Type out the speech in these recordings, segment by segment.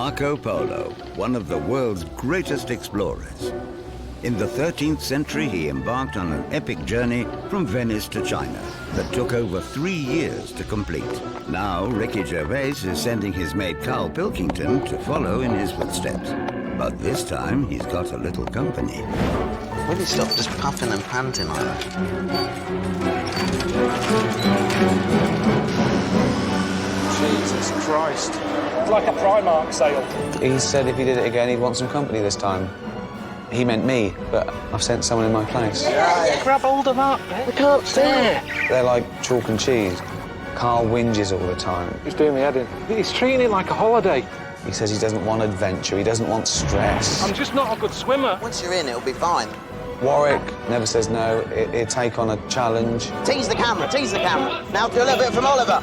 Marco Polo, one of the world's greatest explorers. In the 13th century, he embarked on an epic journey from Venice to China that took over 3 years to complete. Now, Ricky Gervais is sending his mate Carl Pilkington to follow in his footsteps. But this time, he's got a little company. Will you stop just puffing and panting like that? Jesus Christ. It's like a Primark sale. He said if he did it again, he'd want some company this time. He meant me, but I've sent someone in my place. Yeah. Grab hold of that. We can't see it. They're like chalk and cheese. Carl whinges all the time. He's doing me head in. He's treating it like a holiday. He says he doesn't want adventure, he doesn't want stress. I'm just not a good swimmer. Once you're in, it'll be fine. Warwick never says no. He'd take on a challenge. Tease the camera, tease the camera. Now do a little bit from Oliver.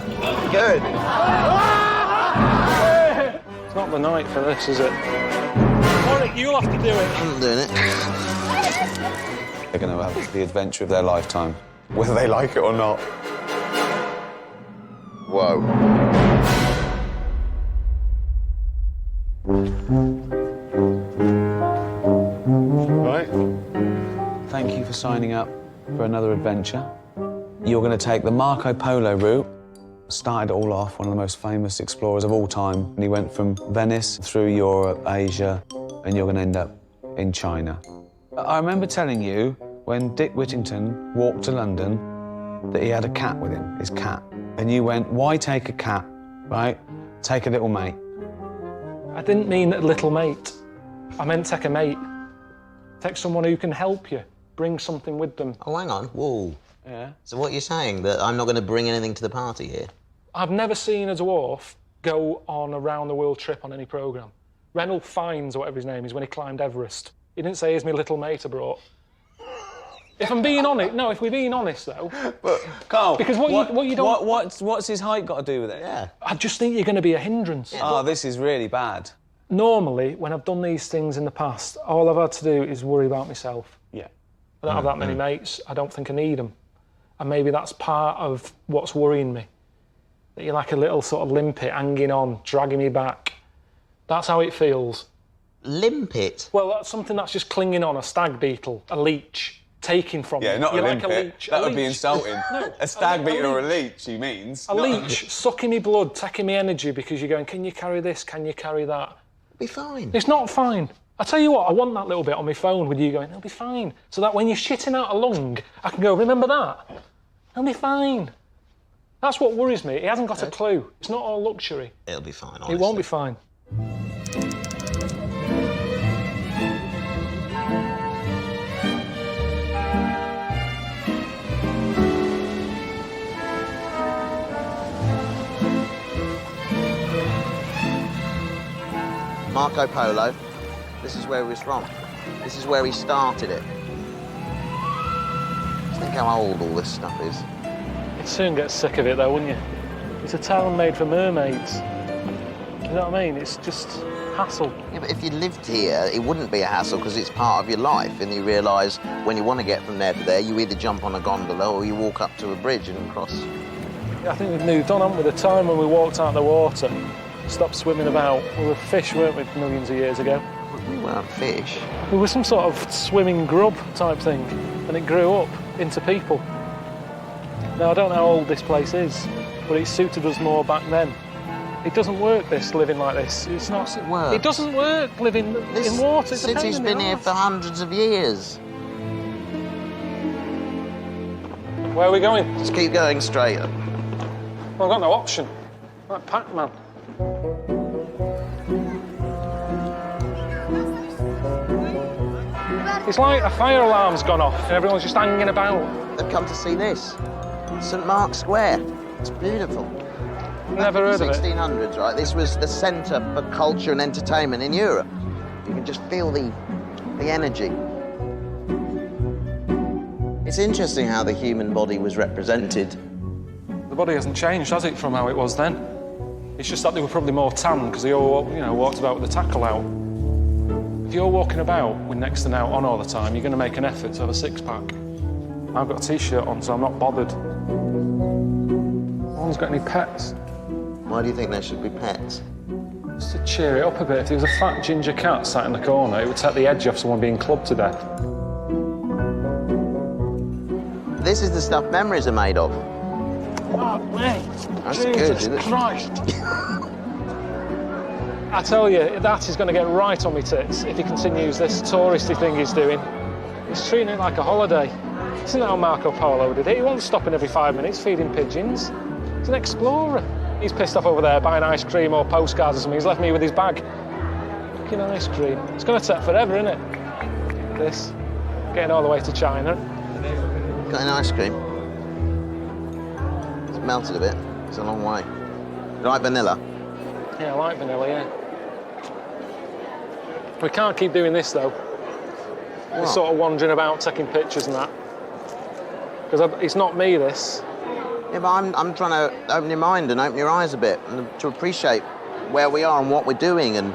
Good. It's not the night for this, is it? Warwick, you'll have to do it. I'm doing it. They're going to have the adventure of their lifetime, whether they like it or not. Whoa. Right. Thank you for signing up for another adventure. You're going to take the Marco Polo route. Started it all off, one of the most famous explorers of all time. And he went from Venice through Europe, Asia, and you're going to end up in China. I remember telling you when Dick Whittington walked to London that he had a cat with him, his cat. And you went, why take a cat, right? Take a little mate. I didn't mean a little mate. I meant take a mate. Take someone who can help you, bring something with them. Oh, hang on. Whoa. Yeah. So what you're saying, that I'm not going to bring anything to the party here? I've never seen a dwarf go on a round-the-world trip on any programme. Reynolds Fiennes, or whatever his name is, when he climbed Everest. He didn't say, here's my little mate I brought. If I'm being honest, no, if we're being honest, though... But, Carl, because what you don't... What's his height got to do with it? Yeah. I just think you're going to be a hindrance. Yeah, oh, this is really bad. Normally, when I've done these things in the past, all I've had to do is worry about myself. Yeah. I don't have that many mates. I don't think I need them. And maybe that's part of what's worrying me. That you're like a little sort of limpet hanging on, dragging me back. That's how it feels. Limpet? Well, that's something that's just clinging on, a stag beetle, a leech, taking from you. Yeah, not you're a like limpet. a leech. That would be insulting. No, a stag beetle or a leech, he means. A leech sucking me blood, taking me energy because you're going, can you carry this, can you carry that? It'll be fine. It's not fine. I tell you what, I want that little bit on my phone with you going, it'll be fine. So that when you're shitting out a lung, I can go, remember that? It'll be fine. That's what worries me. He hasn't got a clue. It's not all luxury. It'll be fine, honestly. It won't be fine. Marco Polo, this is where he was from. This is where he started it. Just think how old all this stuff is. You'd soon get sick of it though, wouldn't you? It's a town made for mermaids. You know what I mean? It's just hassle. Yeah, but if you lived here, it wouldn't be a hassle because it's part of your life and you realise when you want to get from there to there, you either jump on a gondola or you walk up to a bridge and cross. Yeah, I think we've moved on, haven't we? The time when we walked out of the water, stopped swimming about. We were fish, weren't we, millions of years ago? We weren't fish. We were some sort of swimming grub type thing, and it grew up into people. Now, I don't know how old this place is, but it suited us more back then. It doesn't work, living like this. It's not. Of course it works. It doesn't work, living in water. This city's been here for hundreds of years. Where are we going? Just keep going straight. Well, I've got no option. Like Pac-Man. It's like a fire alarm's gone off and everyone's just hanging about. They've come to see this. St Mark's Square. It's beautiful. Never heard of it. 1600s, right? This was the centre for culture and entertainment in Europe. You can just feel the energy. It's interesting how the human body was represented. The body hasn't changed, has it, from how it was then? It's just that they were probably more tan because they all, walked about with the tackle out. If you're walking about with next to now on all the time, you're going to make an effort to have a six-pack. I've got a T-shirt on, so I'm not bothered. No one's got any pets. Why do you think there should be pets? Just to cheer it up a bit, if there was a fat ginger cat sat in the corner, it would take the edge off someone being clubbed to death. This is the stuff memories are mate of. Oh, mate. That's Jesus good, isn't it? Christ. I tell you, that is going to get right on me tits if he continues this touristy thing he's doing. He's treating it like a holiday. Isn't that how Marco Polo did it? He wasn't stopping every 5 minutes feeding pigeons. He's an explorer. He's pissed off over there buying ice cream or postcards or something. He's left me with his bag. Fucking ice cream. It's going to take forever, isn't it? This. Getting all the way to China. Got an ice cream. It's melted a bit. It's a long way. You like vanilla? Yeah, I like vanilla, yeah. We can't keep doing this, though. We're sort of wandering about, taking pictures and that. Because it's not me, this. Yeah, but I'm trying to open your mind and open your eyes a bit and to appreciate where we are and what we're doing. And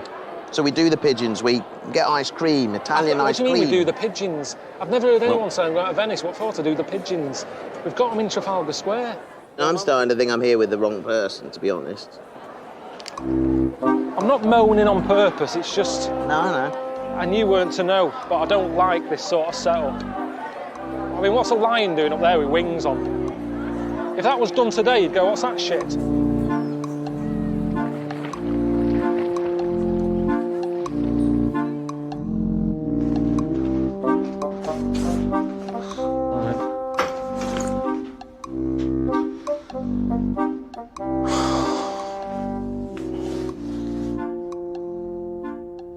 so we do the pigeons, we get ice cream, Italian ice cream. What do you mean we do the pigeons? I've never heard anyone say I'm going to Venice. What for to do the pigeons? We've got them in Trafalgar Square. I'm starting to think I'm here with the wrong person, to be honest. I'm not moaning on purpose, it's just... No, I know. I knew you weren't to know, but I don't like this sort of setup. I mean, what's a lion doing up there with wings on? If that was done today, you'd go, what's that shit?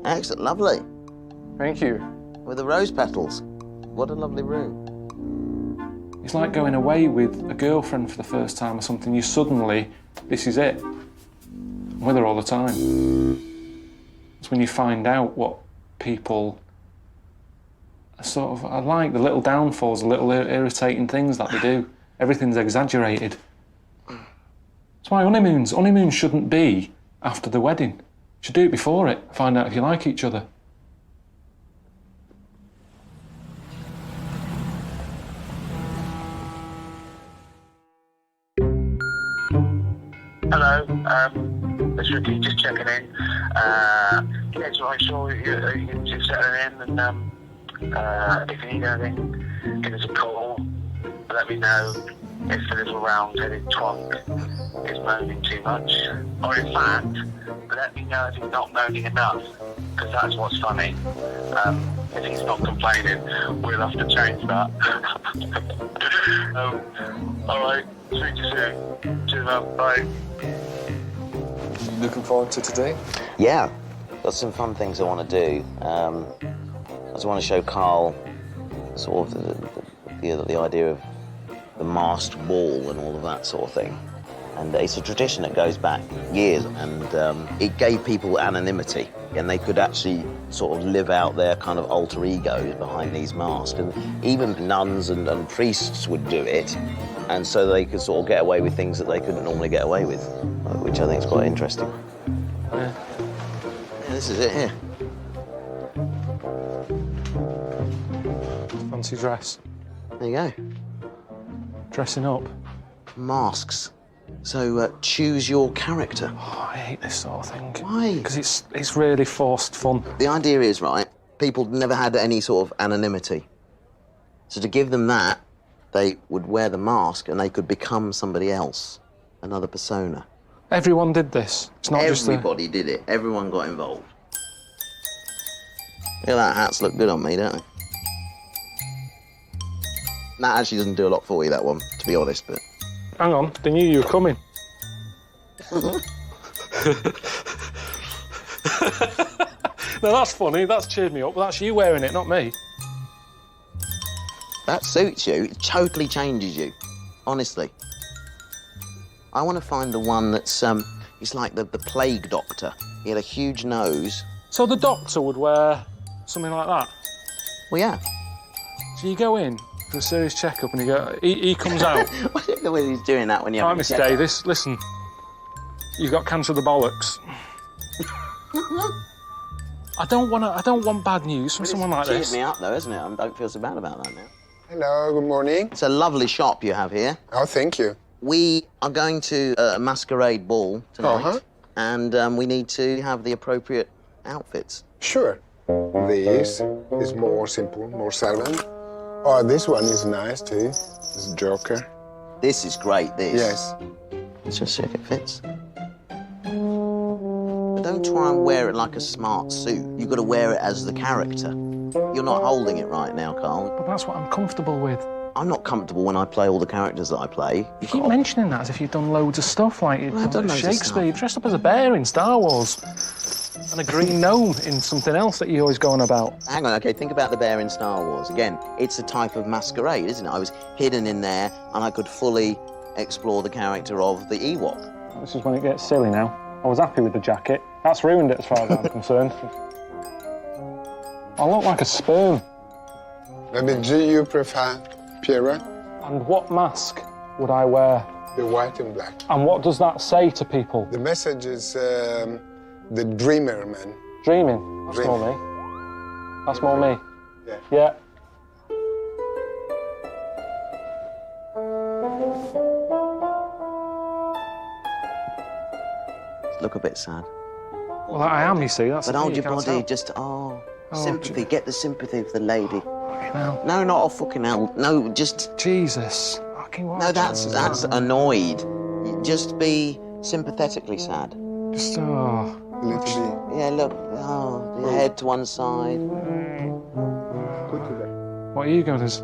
Excellent, lovely. Thank you. With the rose petals. What a lovely room. It's like going away with a girlfriend for the first time or something. You suddenly, this is it. I'm with her all the time. It's when you find out what people are sort of, I like the little downfalls, the little irritating things that they do. Everything's exaggerated. That's why honeymoons shouldn't be after the wedding. You should do it before it, find out if you like each other. Hello, it's Ricky, just checking in. Yeah, just make sure you're just settling in and if you need anything, give us a call. Let me know if the little round-headed twonk is moaning too much. Or in fact, let me know if he's not moaning enough, because that's what's funny. If he's not complaining, we'll have to change that. Alright, speak to you soon. Cheers, man. Bye. Looking forward to today? Yeah, got some fun things I want to do. I just want to show Carl sort of the idea of the masked ball and all of that sort of thing. And it's a tradition that goes back years, and it gave people anonymity, and they could actually sort of live out their kind of alter egos behind these masks. And even nuns and priests would do it, and so they could sort of get away with things that they couldn't normally get away with, which I think is quite interesting. Yeah, this is it here. Fancy dress. There you go. Dressing up. Masks. So choose your character. Oh, I hate this sort of thing. Why? Because it's really forced fun. The idea is, right, people never had any sort of anonymity. So to give them that, they would wear the mask and they could become somebody else, another persona. Everyone did this. It's not just everybody did it. Everyone got involved. Look at that, hats look good on me, don't they? That actually doesn't do a lot for you, that one, to be honest, but... Hang on, they knew you were coming. No, that's funny, that's cheered me up, but that's you wearing it, not me. That suits you, it totally changes you, honestly. I want to find the one that's, he's like the plague doctor. He had a huge nose. So the doctor would wear something like that? Well, yeah. So you go in for a serious checkup and you go, he comes out. I don't know whether he's doing that when you're Right, Mr. Davis, listen. You've got cancer of the bollocks. I don't want bad news from someone like this. It's cheered me up, though, isn't it? I don't feel so bad about that now. Hello, good morning. It's a lovely shop you have here. Oh, thank you. We are going to a masquerade ball tonight. and we need to have the appropriate outfits. Sure. This is more simple, more servant. Oh, this one is nice too. This is Joker. This is great, this. Yes. Let's just see if it fits. But don't try and wear it like a smart suit. You've got to wear it as the character. You're not holding it right now, Carl. But that's what I'm comfortable with. I'm not comfortable when I play all the characters that I play. You keep mentioning that as if you've done loads of stuff, like you've I've done done loads of Shakespeare. stuff. You dressed up as a bear in Star Wars. And a green gnome in something else that you always go on about. Hang on, okay, think about the bear in Star Wars. Again, it's a type of masquerade, isn't it? I was hidden in there and I could fully explore the character of the Ewok. This is when it gets silly now. I was happy with the jacket. That's ruined it as far as I'm concerned. I look like a sperm. Maybe do you prefer Pierrot? And what mask would I wear? The white and black. And what does that say to people? The message is the dreamer, man. Dreaming. That's Dreaming. more me. That's more me. Yeah. Yeah. Look a bit sad. Well, I am, you see. That's But the thing, hold you your can't body, tell. just, sympathy. Get the sympathy of the lady. Fucking hell. No, not a fucking hell. No, just, Jesus. Fucking what? no, that's annoyed. Just be sympathetically sad. Just, A little bit. Yeah, look, the head to one side. Put it there. What are you going as?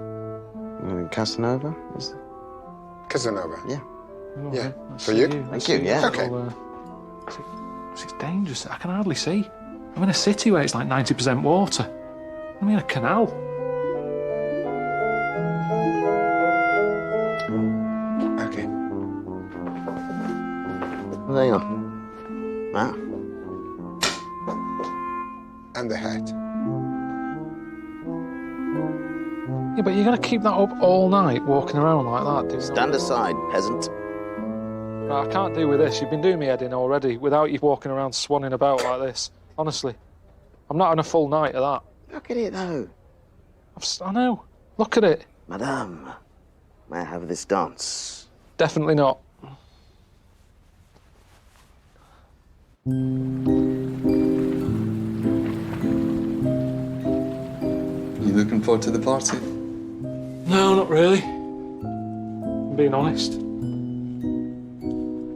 Casanova? Casanova. Yeah. Yeah. Let's For see you? Let's Thank you, see yeah. Okay. It's dangerous. I can hardly see. I'm in a city where it's like 90% water. I'm in a canal. Okay. There you are. That. And the hat. Yeah, but you're going to keep that up all night, walking around like that, doing Stand aside, peasant. I can't do with this. You've been doing me head in already without you walking around swanning about like this. Honestly. I'm not on a full night of that. Look at it, though. I know. Look at it. Madame, may I have this dance? Definitely not. You looking forward to the party? No, not really. I'm being honest.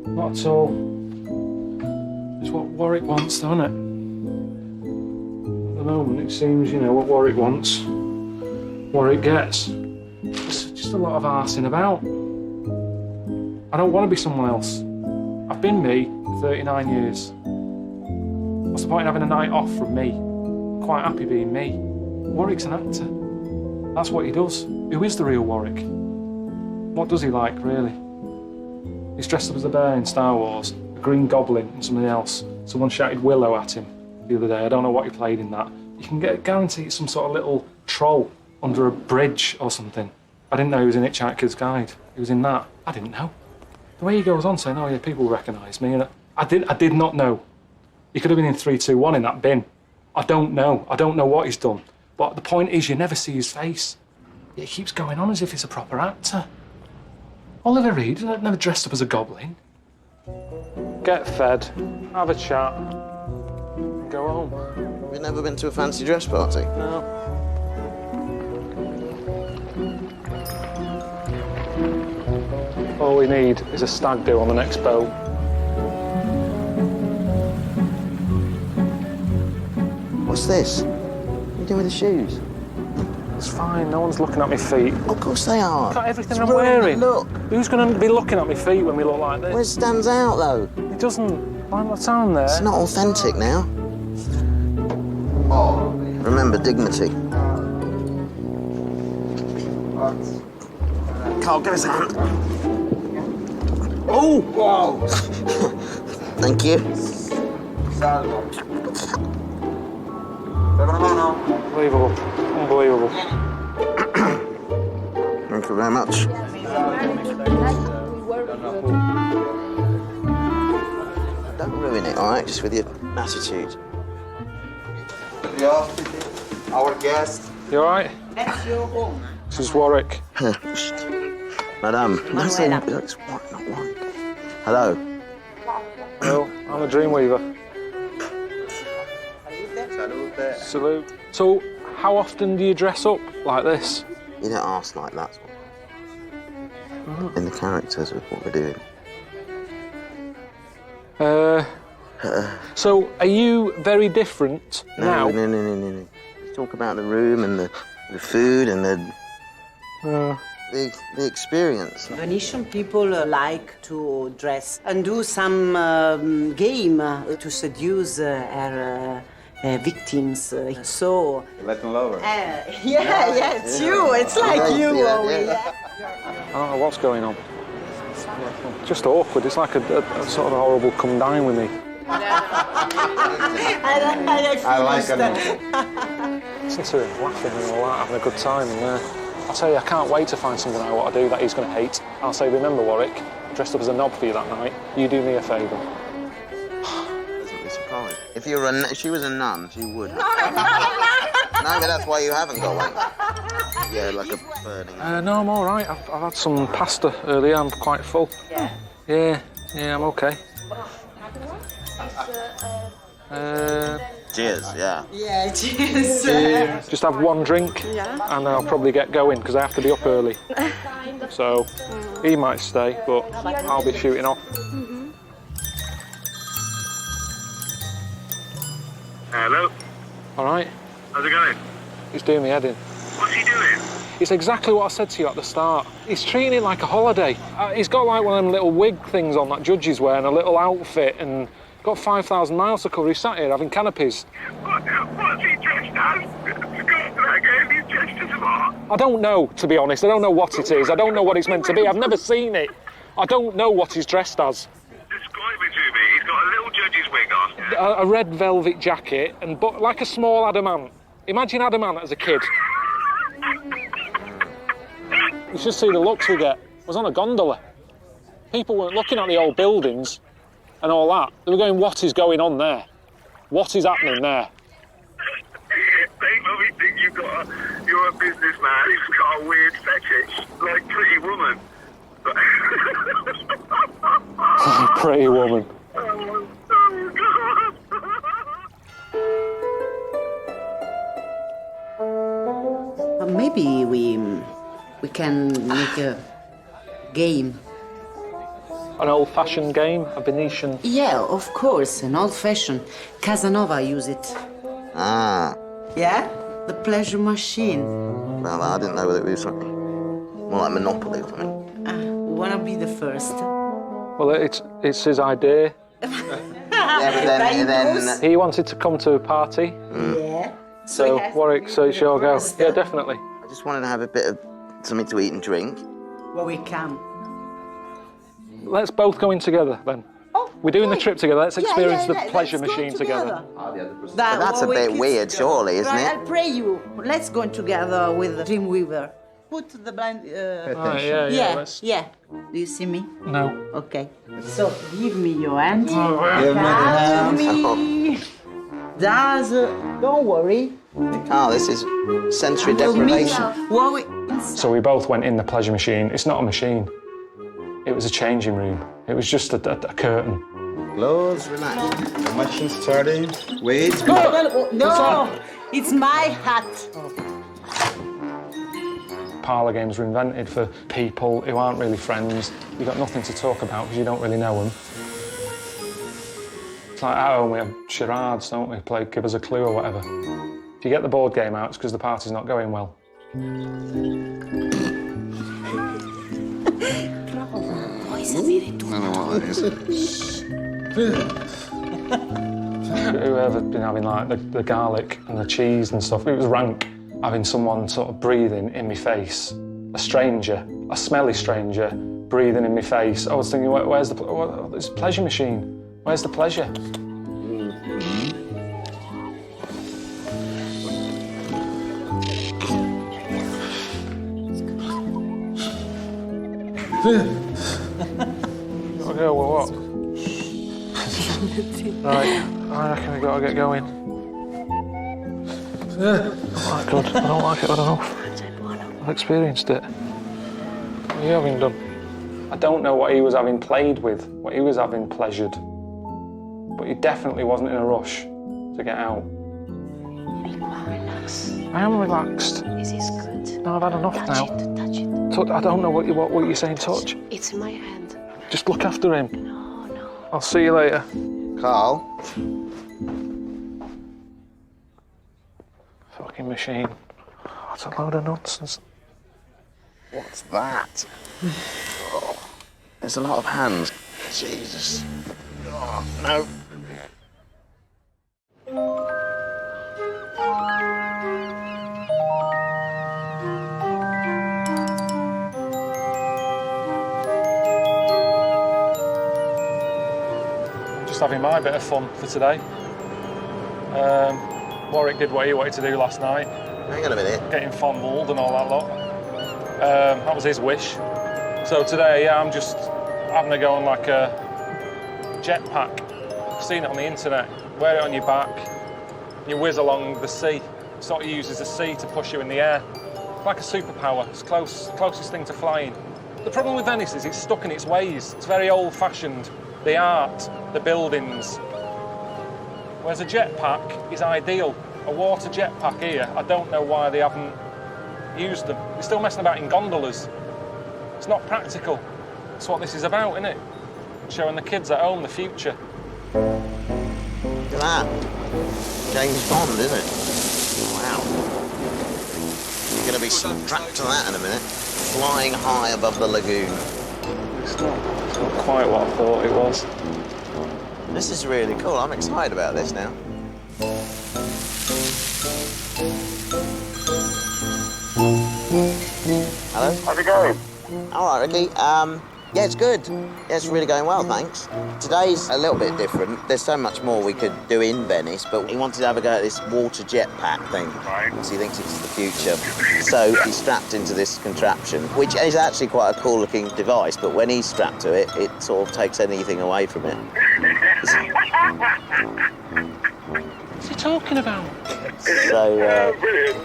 Not at all. It's what Warwick wants, though, isn't it? At the moment, it seems, you know, what Warwick wants, Warwick gets. It's just a lot of arsing about. I don't want to be someone else. I've been me for 39 years. What's the point in having a night off from me? I'm quite happy being me. Warwick's an actor. That's what he does. Who is the real Warwick? What does he like, really? He's dressed up as a bear in Star Wars, a green goblin and something else. Someone shouted Willow at him the other day. I don't know what he played in that. You can guarantee it's some sort of little troll under a bridge or something. I didn't know he was in Hitchhiker's Guide. He was in that. I didn't know. The way he goes on saying, oh yeah, people recognise me. And I did not know. He could have been in 3-2-1 in that bin. I don't know. I don't know what he's done. But the point is, you never see his face. He keeps going on as if he's a proper actor. Oliver Reed never dressed up as a goblin. Get fed, have a chat, and go home. You've never been to a fancy dress party? No. All we need is a stag do on the next boat. What's this? What are you doing with the shoes? It's fine, no one's looking at my feet. Of course they are. Look at everything It's I'm ruining the wearing. Look. Who's going to be looking at my feet when we look like Well, it this? stands out, though. It doesn't. Why not down there? It's not authentic now. Remember dignity. Carl, give us a hand. Oh! Wow! Thank you. Unbelievable. Unbelievable. Thank you very much. Don't ruin it, all right? Just with your attitude. Our guest. You all right? That's your home. This is Warwick. Madame. That's not Warwick. Hello. Hello, I'm a dreamweaver. Salute. Salute. So, how often do you dress up like this? You don't ask like that. In the characters of what we're doing. So, are you very different now? No. Let's talk about the room and the food and the experience. Venetian people like to dress and do some game to seduce her victims. So. Latin lover. Yeah, it's you. It's like you. Yeah. I don't know what's going on. Just awkward. It's like a sort of a horrible come dine with me. I like it. Listen to him laughing and all that, having a good time. And I'll tell you, I can't wait to find something I want to do that he's going to hate. I'll say, remember, Warwick, I dressed up as a knob for you that night. You do me a favour. Doesn't be surprised. If she was a nun, she would. No, but that's why you haven't got one. Yeah, like a burning. No, I'm all right. I've had some pasta earlier. I'm quite full. Yeah, I'm okay. Cheers, yeah. Yeah, cheers. Just have one drink, and then I'll probably get going because I have to be up early. So he might stay, but I'll be shooting off. Hello. All right. How's it going? He's doing me head in. What's he doing? It's exactly what I said to you at the start. He's treating it like a holiday. He's got like one of them little wig things on that judges wear and a little outfit and got 5,000 miles to cover. He's sat here having canopies. What's he dressed as? He's dressed as what? I don't know, to be honest. I don't know what it is. I don't know what it's meant to be. I've never seen it. I don't know what he's dressed as. Describe it to me. He's got a little judge's wig on. A red velvet jacket and like a small adamant. Imagine adamant as a kid. You should see the looks we get. I was on a gondola. People weren't looking at the old buildings and all that. They were going, what is going on there? What is happening there? They probably think you're a businessman who's got a weird fetish, like Pretty Woman. Pretty Woman. Oh, God. Maybe we can make a game. An old-fashioned game, a Venetian. Yeah, of course, an old-fashioned. Casanova use it. Ah. Yeah? The pleasure machine. Well, I didn't know whether it was something more like Monopoly or something. Wanna be the first? Well, it's his idea. Yeah, but then He wanted to come to a party. Yeah. So, Warwick, so you sure go? Yeah, definitely. I just wanted to have a bit of something to eat and drink. Well, we can. Let's both go in together, then. Oh, We're doing the trip together. Let's experience the let's pleasure go machine together. But that's a bit weird, surely, isn't it? I'll pray you. Let's go together with Dreamweaver. Put the blind... Let's... Yeah. Do you see me? No. Okay. So, give me your hand. Give me the hand. Me. Don't worry. Oh, this is sensory deprivation. So we both went in the pleasure machine. It's not a machine. It was a changing room. It was just a curtain. Close, relax. The machine starting. Wait. No, it's my hat. Parlour games were invented for people who aren't really friends. You've got nothing to talk about because you don't really know them. It's like at home we have charades, don't we? Play Give Us a Clue or whatever. If you get the board game out, it's because the party's not going well. I don't know what that is. Whoever's been having like the garlic and the cheese and stuff, it was rank. Having someone sort of breathing in my face, a stranger, a smelly stranger, breathing in my face. I was thinking, where's the this pleasure machine? Where's the pleasure? Okay, well, what? Right, I reckon we gotta get going. Not good. I don't like it enough. I've experienced it. What are you having done? I don't know what he was having played with, what he was having pleasured. but he definitely wasn't in a rush to get out. Relax. I am relaxed. This is good. No, I've had enough now. Touch it. I don't know what you're saying, touch. It's in my hand. Just look after him. No. I'll see you later. Carl? Fucking machine. That's a load of nonsense. What's that? Oh, there's a lot of hands. Jesus. Oh, no. Just having my bit of fun for today. Warwick did what he wanted to do last night. Hang on a minute. Getting fondled and all that lot. That was his wish. So today, yeah, I'm just having a go on like a jetpack. I've seen it on the internet. Wear it on your back. You whiz along the sea. Sort of uses the sea to push you in the air. It's like a superpower. It's closest thing to flying. The problem with Venice is it's stuck in its ways. It's very old-fashioned. The art, the buildings. Whereas a jetpack is ideal. A water jetpack here, I don't know why they haven't used them. They're still messing about in gondolas. It's not practical. That's what this is about, isn't it? Showing the kids at home the future. Look at that. James Bond, isn't it? Wow. You're going to be strapped to that in a minute. Flying high above the lagoon. It's not quite what I thought it was. This is really cool. I'm excited about this now. Hello? How's it going? All right, Ricky. Yeah, it's good. Yeah, it's really going well, thanks. Today's a little bit different. There's so much more we could do in Venice, but he wanted to have a go at this water jetpack thing. Right. Because he thinks it's the future. So he's strapped into this contraption, which is actually quite a cool-looking device, but when he's strapped to it, it sort of takes anything away from it. What's he talking about?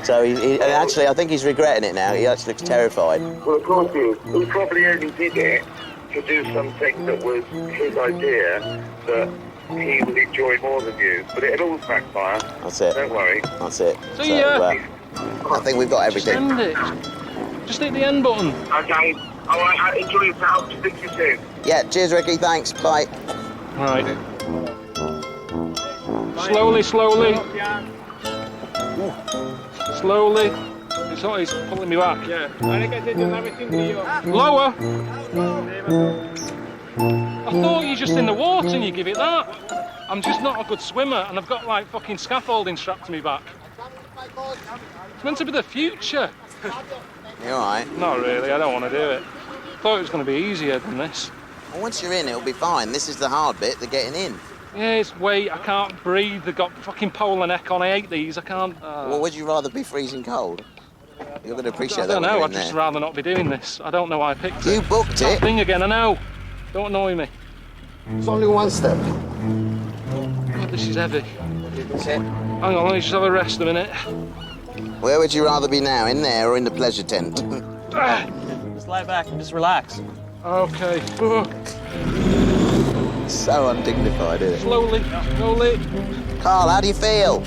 So he actually, I think he's regretting it now. He actually looks terrified. Well, of course he is. He probably only did it to do something that was his idea that he would enjoy more than you. But it'll all backfire. That's it. Don't worry. That's it. So yeah. I think we've got everything. Just end it. Just hit the end button. Okay. All right. Enjoy yourself. Speak to you soon. Yeah. Cheers, Ricky. Thanks. Bye. Right. Slowly. Slowly. He's pulling me back. Yeah. Lower. I thought you're just in the water and you give it that. I'm just not a good swimmer and I've got like fucking scaffolding strapped to me back. It's meant to be the future. You all right? Not really, I don't want to do it. Thought it was going to be easier than this. Well, once you're in, it'll be fine. This is the hard bit, the getting in. Yeah, it's weight, I can't breathe, they've got fucking polar neck on, I hate these, I can't... Well, would you rather be freezing cold? You're going to appreciate that. I don't know, I'd just rather not be doing this. I don't know why I picked it. You booked it. Thing again, I know. Don't annoy me. It's only one step. God, this is heavy. Hang on, let me just have a rest a minute. Where would you rather be now, in there or in the pleasure tent? Just lie back and just relax. Okay. So undignified, isn't it? Slowly. Carl, how do you feel?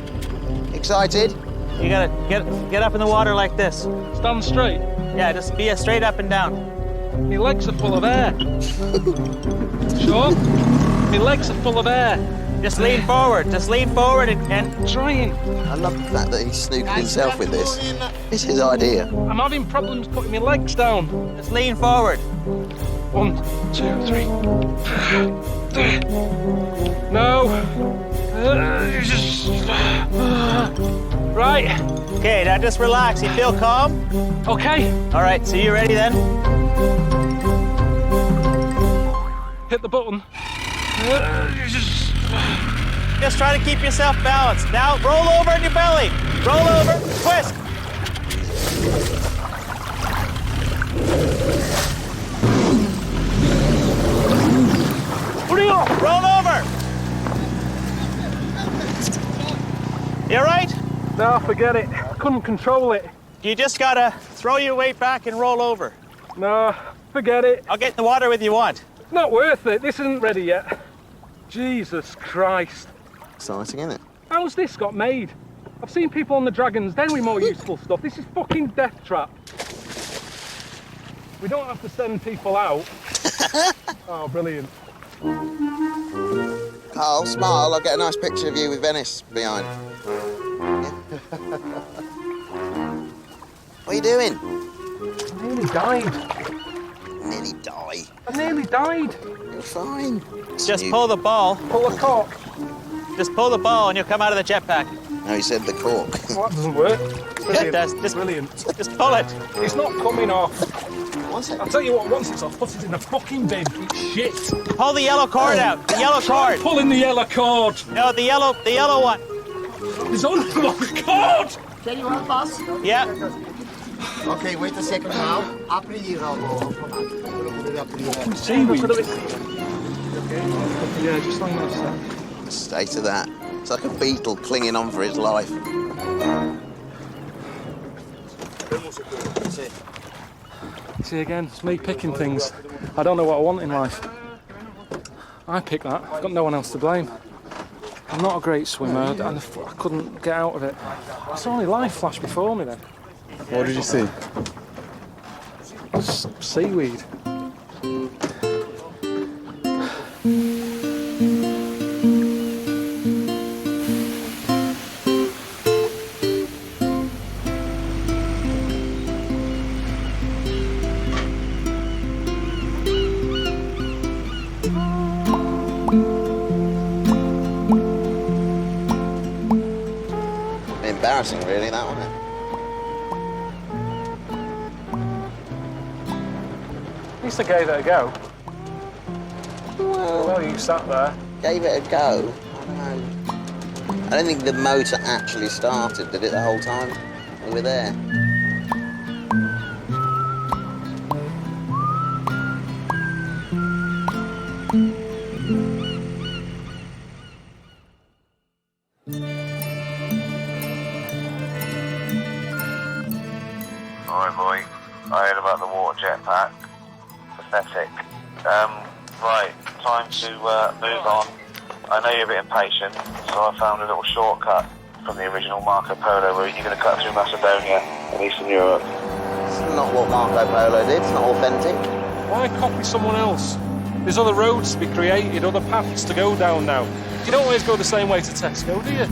Excited? You gotta get up in the water like this. Stand straight. Yeah, just be straight up and down. My legs are full of air. Sure? My legs are full of air. Just lean forward. Just lean forward and Trying. I love the fact that he snooked himself with this. It's his idea. I'm having problems putting my legs down. just lean forward. 1, 2, 3. No. Right. Okay, now just relax. You feel calm? Okay. All right, so you ready then? Hit the button. Just try to keep yourself balanced. Now roll over on your belly. Roll over, twist. Hurry up. Roll over. You all right? No, forget it. I couldn't control it. You just gotta throw your weight back and roll over. No, forget it. I'll get in the water with you want. Not worth it. This isn't ready yet. Jesus Christ. Exciting, isn't it? How's this got made? I've seen people on the Dragon's Den with more useful stuff. This is fucking death trap. We don't have to send people out. Oh, brilliant. Carl, smile. I'll get a nice picture of you with Venice behind. Yeah. What are you doing? I nearly died. Nearly die. I nearly died. You're fine. Just pull the ball. Pull the cork. Just pull the ball and you'll come out of the jetpack. No, he said the cork. Well, that doesn't work. Yeah, it does. Just, Brilliant. Just pull it. It's not coming off. What's it? I'll tell you what, once it's off, put it in the fucking bin. It's shit. Pull the yellow cord out. The yellow Try cord. pulling the yellow cord. No, the yellow one. There's only one cord. Can you help us? Yeah. Okay, wait a second now. Apri Seaweed. Yeah, just like that. The state of that. It's like a beetle clinging on for his life. See again, it's me picking things. I don't know what I want in life. I picked that. I've got no one else to blame. I'm not a great swimmer, and I couldn't get out of it. I saw only life flash before me then. What did you see? Seaweed. Embarrassing, really, that wasn't it? At least I gave it a go. Well, you sat there. Gave it a go. I don't know. I don't think the motor actually started, did it, the whole time we were there? Alright, boy. I heard about the water jetpack. Pathetic. Right, time to move on. I know you're a bit impatient, so I found a little shortcut from the original Marco Polo route. You're going to cut through Macedonia and Eastern Europe. It's not what Marco Polo did, it's not authentic. Why copy someone else? There's other roads to be created, other paths to go down now. You don't always go the same way to Tesco, do you?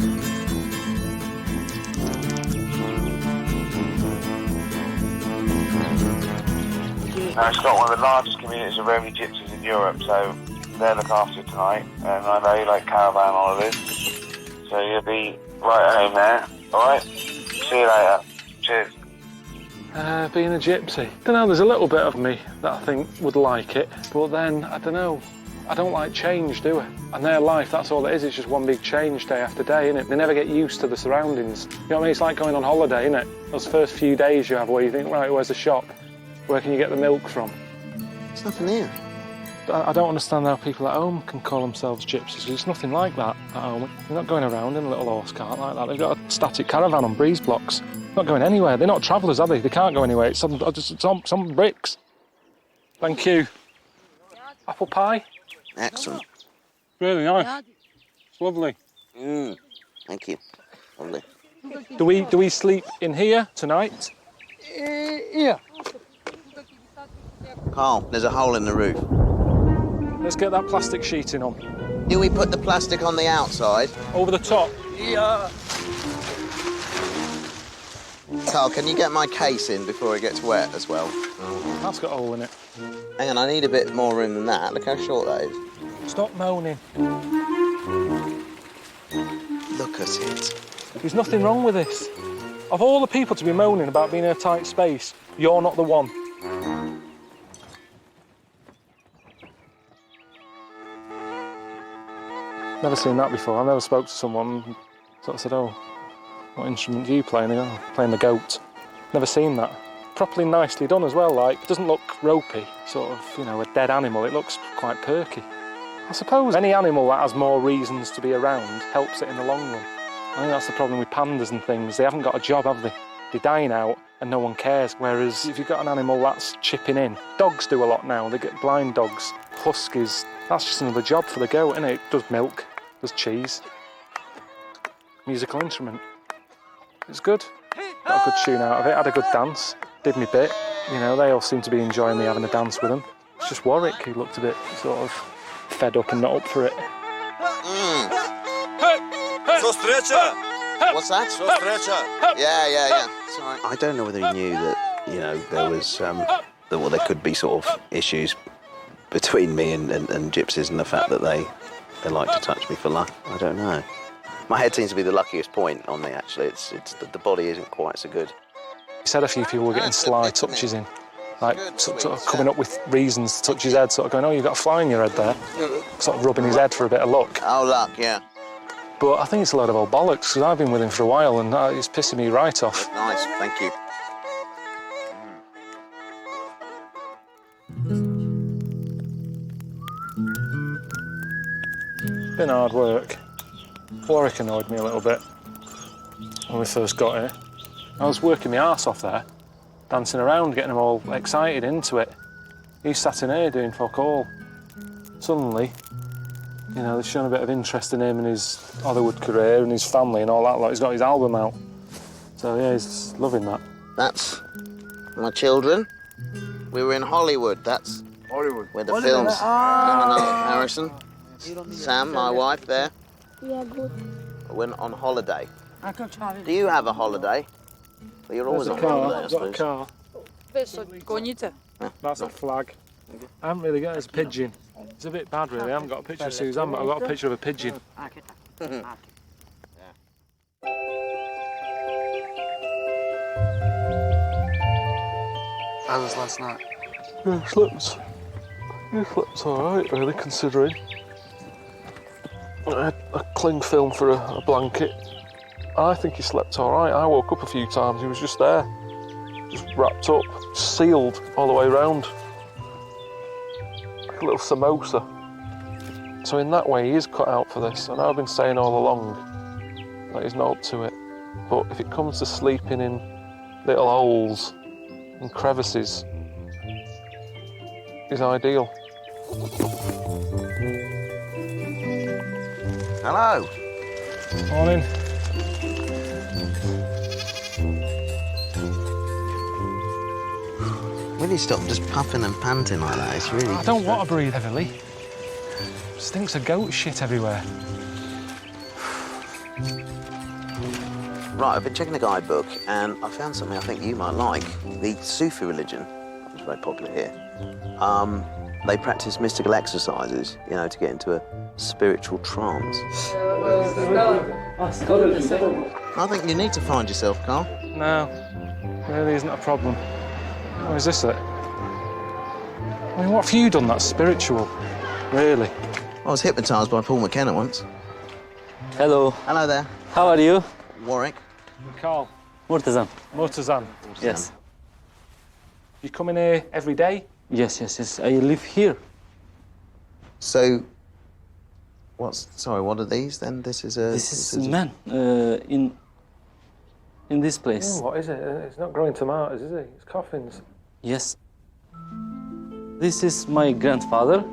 Now, it's got one of the largest communities of Romany Gypsies in Europe, so they'll look after you tonight. And I know you like caravan holidays, so you'll be right at home there. Alright? See you later. Cheers. Being a gypsy. I don't know, there's a little bit of me that I think would like it, but then, I don't know, I don't like change, do I? And their life, that's all it is, it's just one big change day after day, innit? They never get used to the surroundings. You know what I mean? It's like going on holiday, innit? Those first few days you have where you think, right, where's the shop? Where can you get the milk from? There's nothing here. I don't understand how people at home can call themselves gypsies, because it's nothing like that at home. They're not going around in a little horse cart like that. They've got a static caravan on breeze blocks. They're not going anywhere. They're not travellers, are they? They can't go anywhere. It's some bricks. Thank you. Apple pie? Excellent. Really nice. It's lovely. Thank you. Lovely. Do we sleep in here tonight? Yeah. Carl, there's a hole in the roof. Let's get that plastic sheeting on. Do we put the plastic on the outside? Over the top? Yeah. Carl, can you get my case in before it gets wet as well? That's got a hole in it. Hang on, I need a bit more room than that. Look how short that is. Stop moaning. Look at it. There's nothing wrong with this. Of all the people to be moaning about being in a tight space, you're not the one. Never seen that before. I've never spoke to someone and sort of said, oh, what instrument do you play? And they go, oh, playing the goat. Never seen that. Properly nicely done as well, like, it doesn't look ropey, sort of, you know, a dead animal. It looks quite perky. I suppose any animal that has more reasons to be around helps it in the long run. I think that's the problem with pandas and things. They haven't got a job, have they? They're dying out, and no one cares. Whereas if you've got an animal that's chipping in, dogs do a lot now. They get blind dogs, huskies. That's just another job for the goat, isn't it? It does milk, does cheese. Musical instrument. It's good. Got a good tune out of it, had a good dance, did me bit. You know, they all seem to be enjoying me having a dance with them. It's just Warwick who looked a bit sort of fed up and not up for it. What's that? Yeah. Sorry. I don't know whether he knew that, you know, there was, there could be sort of issues between me and gypsies, and the fact that they like to touch me for luck. I don't know. My head seems to be the luckiest point on me, actually. It's the body isn't quite so good. He said a few people were getting sly touches in, like sort of coming up with reasons to touch his head, sort of going, oh, you've got a fly in your head there, sort of rubbing his head for a bit of luck. Oh, luck, yeah. But I think it's a load of old bollocks, because I've been with him for a while and it's pissing me right off. Nice, thank you. Been hard work. Warwick annoyed me a little bit when we first got here. I was working my arse off there, dancing around, getting them all excited into it. He sat in here doing fuck all. Suddenly, you know, they've shown a bit of interest in him and his Hollywood career and his family and all that. Like, he's got his album out. So, yeah, he's loving that. That's my children. We were in Hollywood. That's Bollywood. where the films. Harrison. Sam, my wife there. Yeah, good. Went on holiday. Do you have a holiday? Well, you're always on holiday, I I've suppose. got a car. That's a flag. I haven't really got it as a pigeon. It's a bit bad, really. I haven't got a picture of Suzanne, but I've got a picture of a pigeon. How was last night? Yeah, slept all right, really, considering. I had a cling film for a blanket. I think he slept all right. I woke up a few times, he was just there. Just wrapped up, sealed all the way round. Like a little samosa. So in that way, he is cut out for this. And I've been saying all along that he's not up to it. But if it comes to sleeping in little holes and crevices, he's ideal. Hello. Morning. Will you stop just puffing and panting like that? It's really... I don't want to breathe heavily. Stinks of goat shit everywhere. Right, I've been checking the guidebook and I found something I think you might like. The Sufi religion, which is very popular here. They practice mystical exercises, you know, to get into a spiritual trance. I think you need to find yourself, Carl. No, really isn't a problem. Oh, is this it? I mean, what have you done that's spiritual? Really? I was hypnotised by Paul McKenna once. Hello. Hello there. How are you? Warwick. Carl. Murtazan. Yes. You come in here every day? Yes. I live here. So, what are these then? This is a... This is man in this place. Oh, what is it? It's not growing tomatoes, is it? It's coffins. Yes. This is my grandfather.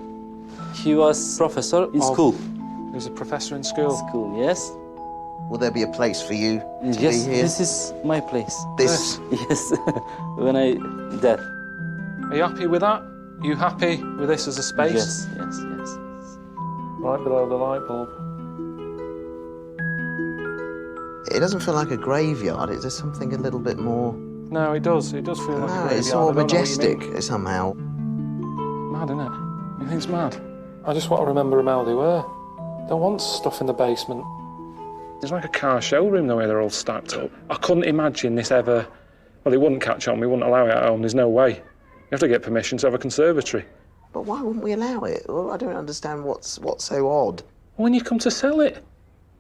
He was professor in school. He was a professor in school? School, yes. Will there be a place for you to Yes, be here? this is my place. This? Yes, when I dead. Are you happy with that? Are you happy with this as a space? Yes. Right below the light bulb. It doesn't feel like a graveyard. Is there something a little bit more... No, it does. It does feel like a No, graveyard. it's I more don't know what you majestic mean. somehow. Mad, isn't it? You think it's mad? I just want to remember them how they were. Don't want stuff in the basement. It's like a car showroom, the way they're all stacked up. I couldn't imagine this ever... Well, it wouldn't catch on. We wouldn't allow it at home. There's no way. You have to get permission to have a conservatory. But why wouldn't we allow it? Well, I don't understand what's so odd. When you come to sell it,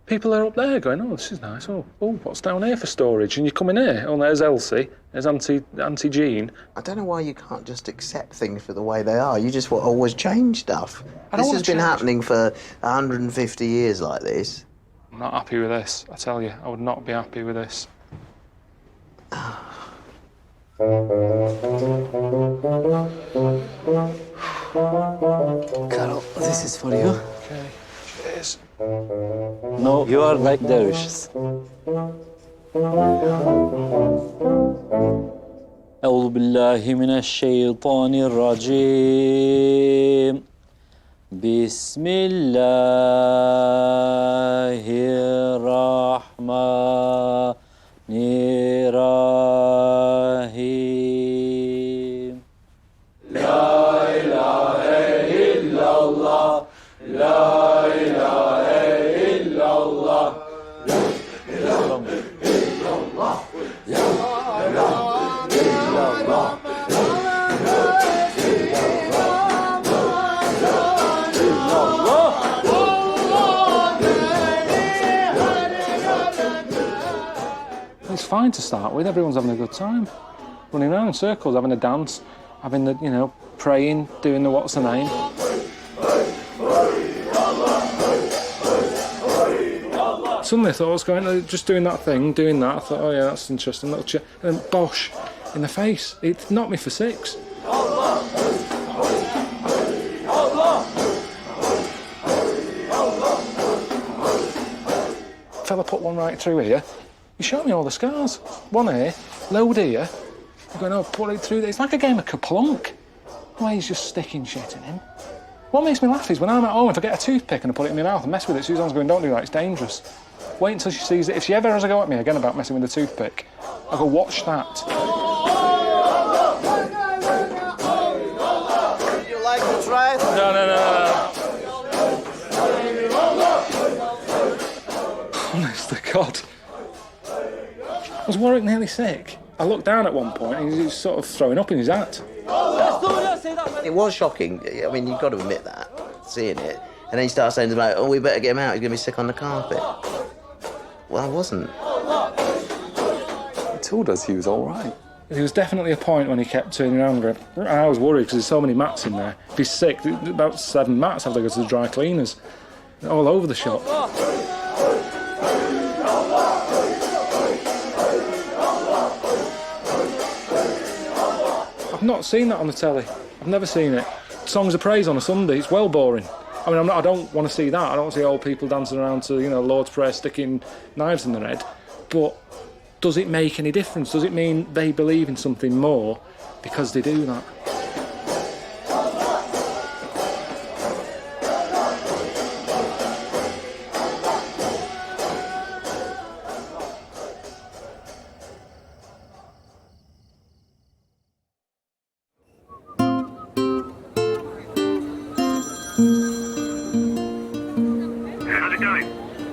people are up there going, oh, this is nice. Oh, what's down here for storage? And you come in here. Oh, there's Elsie. There's Auntie Jean. I don't know why you can't just accept things for the way they are. You just want to always change stuff. I don't This want has to been change. happening for 150 years like this. I'm not happy with this, I tell you. I would not be happy with this. Carol, this is for you. Okay, cheers. No, you are like dervishes. أعوذ بالله من الشيطان الرجيم. بسم الله الرحمن الرحيم. لا إله إلا الله. لا إله إلا الله. إلا الله. It's fine to start with. Everyone's having a good time, running around in circles, having a dance, having the, you know, praying, doing the what's the name. Suddenly I thought I was going, just doing that thing, doing that. I thought, oh yeah, that's interesting. Little and then bosh, in the face. It knocked me for 6. Fella put one right through here. He showed me all the scars. One here, load here. I'm going, oh, put it through there. It's like a game of Kaplunk. Why he's just sticking shit in him. What makes me laugh is when I'm at home, if I get a toothpick and I put it in my mouth and mess with it, Suzanne's going, don't do that, it's dangerous. Wait until she sees it. If she ever has a go at me again about messing with a toothpick, I'll go, watch that. Would you like to try it? No. Honest to God. Was Warwick nearly sick? I looked down at one point and he was sort of throwing up in his hat. It was shocking. I mean, you've got to admit that, seeing it. And then he starts saying, like, oh, we better get him out, he's going to be sick on the carpet. Well, I wasn't. He told us he was all right. There was definitely a point when he kept turning around and going, I was worried because there's so many mats in there. If he's sick, about 7 mats have to go to the dry cleaners. All over the shop. I've not seen that on the telly. I've never seen it. Songs of Praise on a Sunday, it's well boring. I mean, I don't want to see that. I don't want to see old people dancing around to, you know, Lord's Prayer, sticking knives in their head. But does it make any difference? Does it mean they believe in something more because they do that?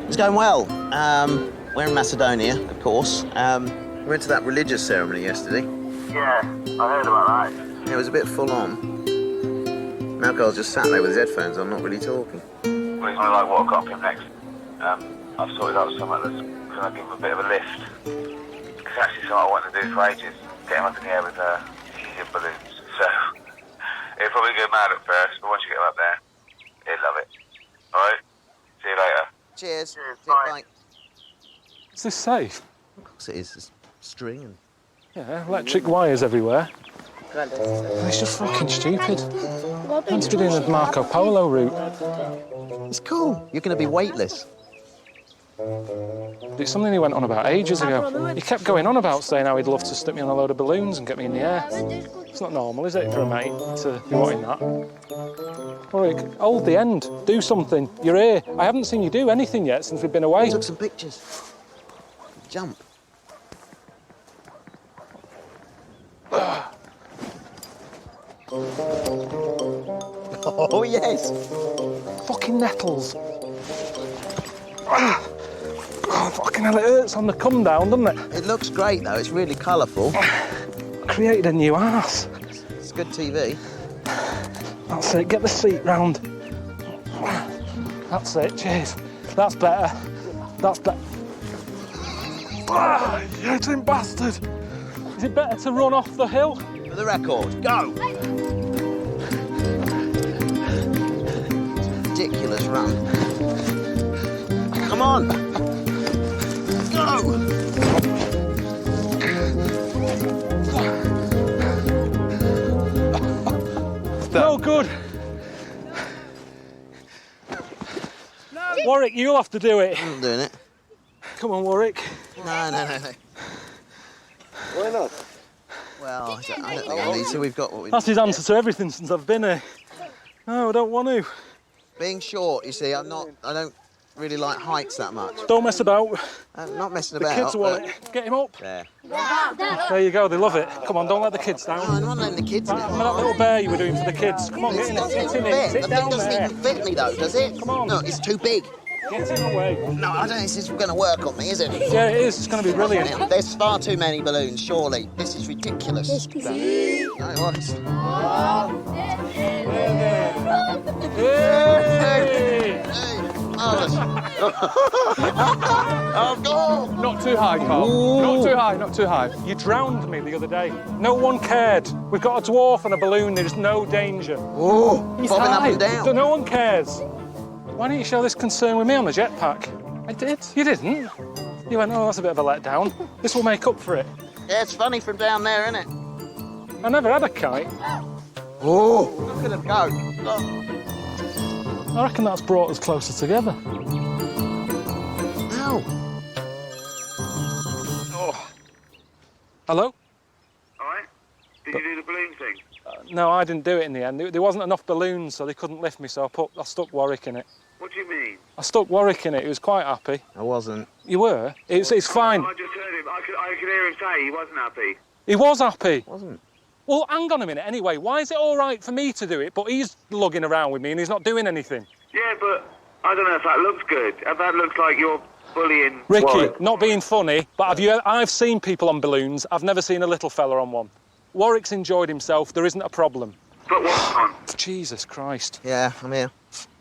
It's going well. We're in Macedonia, of course. We went to that religious ceremony yesterday. Yeah, I heard about that. It was a bit full on. Malcolm just sat there with his headphones on, not really talking. Well, he's like what I got up him next. I've sorted out something that's going to give him a bit of a lift. It's actually something I wanted to do for ages. Get him up in the air with helium balloons. So, he'll probably go mad at first, but once you get him up there, he'll love it. Alright? See you later. Cheers. Bye. Is this safe? Of course it is. It's string and... Yeah, electric wires everywhere. It's just fucking stupid. I'm to be doing the Marco Polo route. It's cool. You're going to be weightless. It's something he went on about ages ago. He kept going on about saying how he'd love to stick me on a load of balloons and get me in the air. It's not normal, is it, for a mate to be wanting that? Warwick, hold the end. Do something. You're here. I haven't seen you do anything yet since we've been away. I took some pictures. Jump. Oh, yes. Fucking nettles. Oh, fucking hell, it hurts on the come down, doesn't it? It looks great, though. It's really colourful. Created a new arse. It's good TV. That's it. Get the seat round. That's it. Cheers. That's better. That's better. Ah, you hitting bastard. Is it better to run off the hill? For the record, go! Ridiculous run. Come on! Go! Warwick, you'll have to do it. I'm doing it. Come on, Warwick. No. Why not? Well, I don't think I need to. We've got what we That's need. his answer to everything since I've been here. No, I don't want to. Being short, you see, I don't really like heights that much. Don't mess about. I'm not messing The about. kids want it. Get him up. There. There you go, they love it. Come on, don't let the kids down. No, I'm not letting the kids down. Remember that little bear you were doing for the kids? Come on, get in it. Get in it. Sit The down thing doesn't there. even fit me, though, does it? Come on. No, it's too big. Get him away. No, I don't think this is going to work on me, is it? Yeah, it is. It's going to be brilliant. There's far too many balloons, surely. This is ridiculous. No, it works. Hey! Oh, God! Not too high, Carl. Not too high, not too high. You drowned me the other day. No one cared. We've got a dwarf on a balloon. There's no danger. Oh, He's bobbing up high, and down. so no one cares. Why didn't you show this concern with me on the jetpack? I did. You didn't. You went, oh, that's a bit of a letdown. This will make up for it. Yeah, it's funny from down there, isn't it? I never had a kite. Oh, look at them go. Look. I reckon that's brought us closer together. Ow. Oh. Hello? All right. Did you do the balloon thing? No, I didn't do it in the end. There wasn't enough balloons, so they couldn't lift me, so I stuck Warwick in it. What do you mean? I stuck Warwick in it. He was quite happy. I wasn't. You were? It's fine. I just heard him. I could hear him say he wasn't happy. He was happy. Wasn't. Well, hang on a minute. Anyway, why is it all right for me to do it, but he's lugging around with me and he's not doing anything? Yeah, but I don't know if that looks good. If that looks like you're bullying Ricky, Warwick. not being funny, but I've seen people on balloons. I've never seen a little fella on one. Warwick's enjoyed himself. There isn't a problem. Put what on? Jesus Christ. Yeah, I'm here.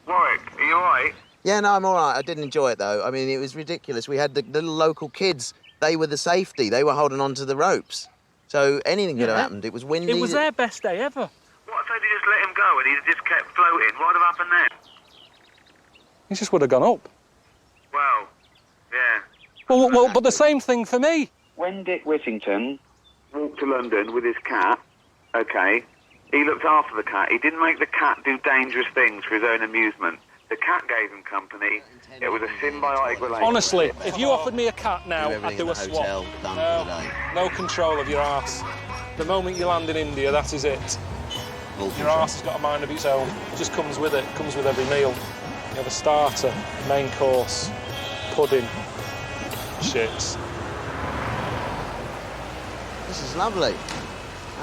Warwick, are you all right? Yeah, no, I'm all right. I didn't enjoy it, though. I mean, it was ridiculous. We had the little local kids. They were the safety. They were holding on to the ropes. So anything could have happened. It was windy. It was their best day ever. What if they just let him go and he just kept floating? What would have happened then? He just would have gone up. Well, yeah. Well, but the same thing for me. When Dick Whittington walked to London with his cat, okay, he looked after the cat. He didn't make the cat do dangerous things for his own amusement. The cat gave him company. It was a symbiotic relationship. Honestly, if you offered me a cat now, I'd do a swap. Hotel, done for the day. No control of your arse. The moment you land in India, that is it. Your arse has got a mind of its own. It just comes with it. It comes with every meal. You have a starter, main course, pudding, shits. This is lovely.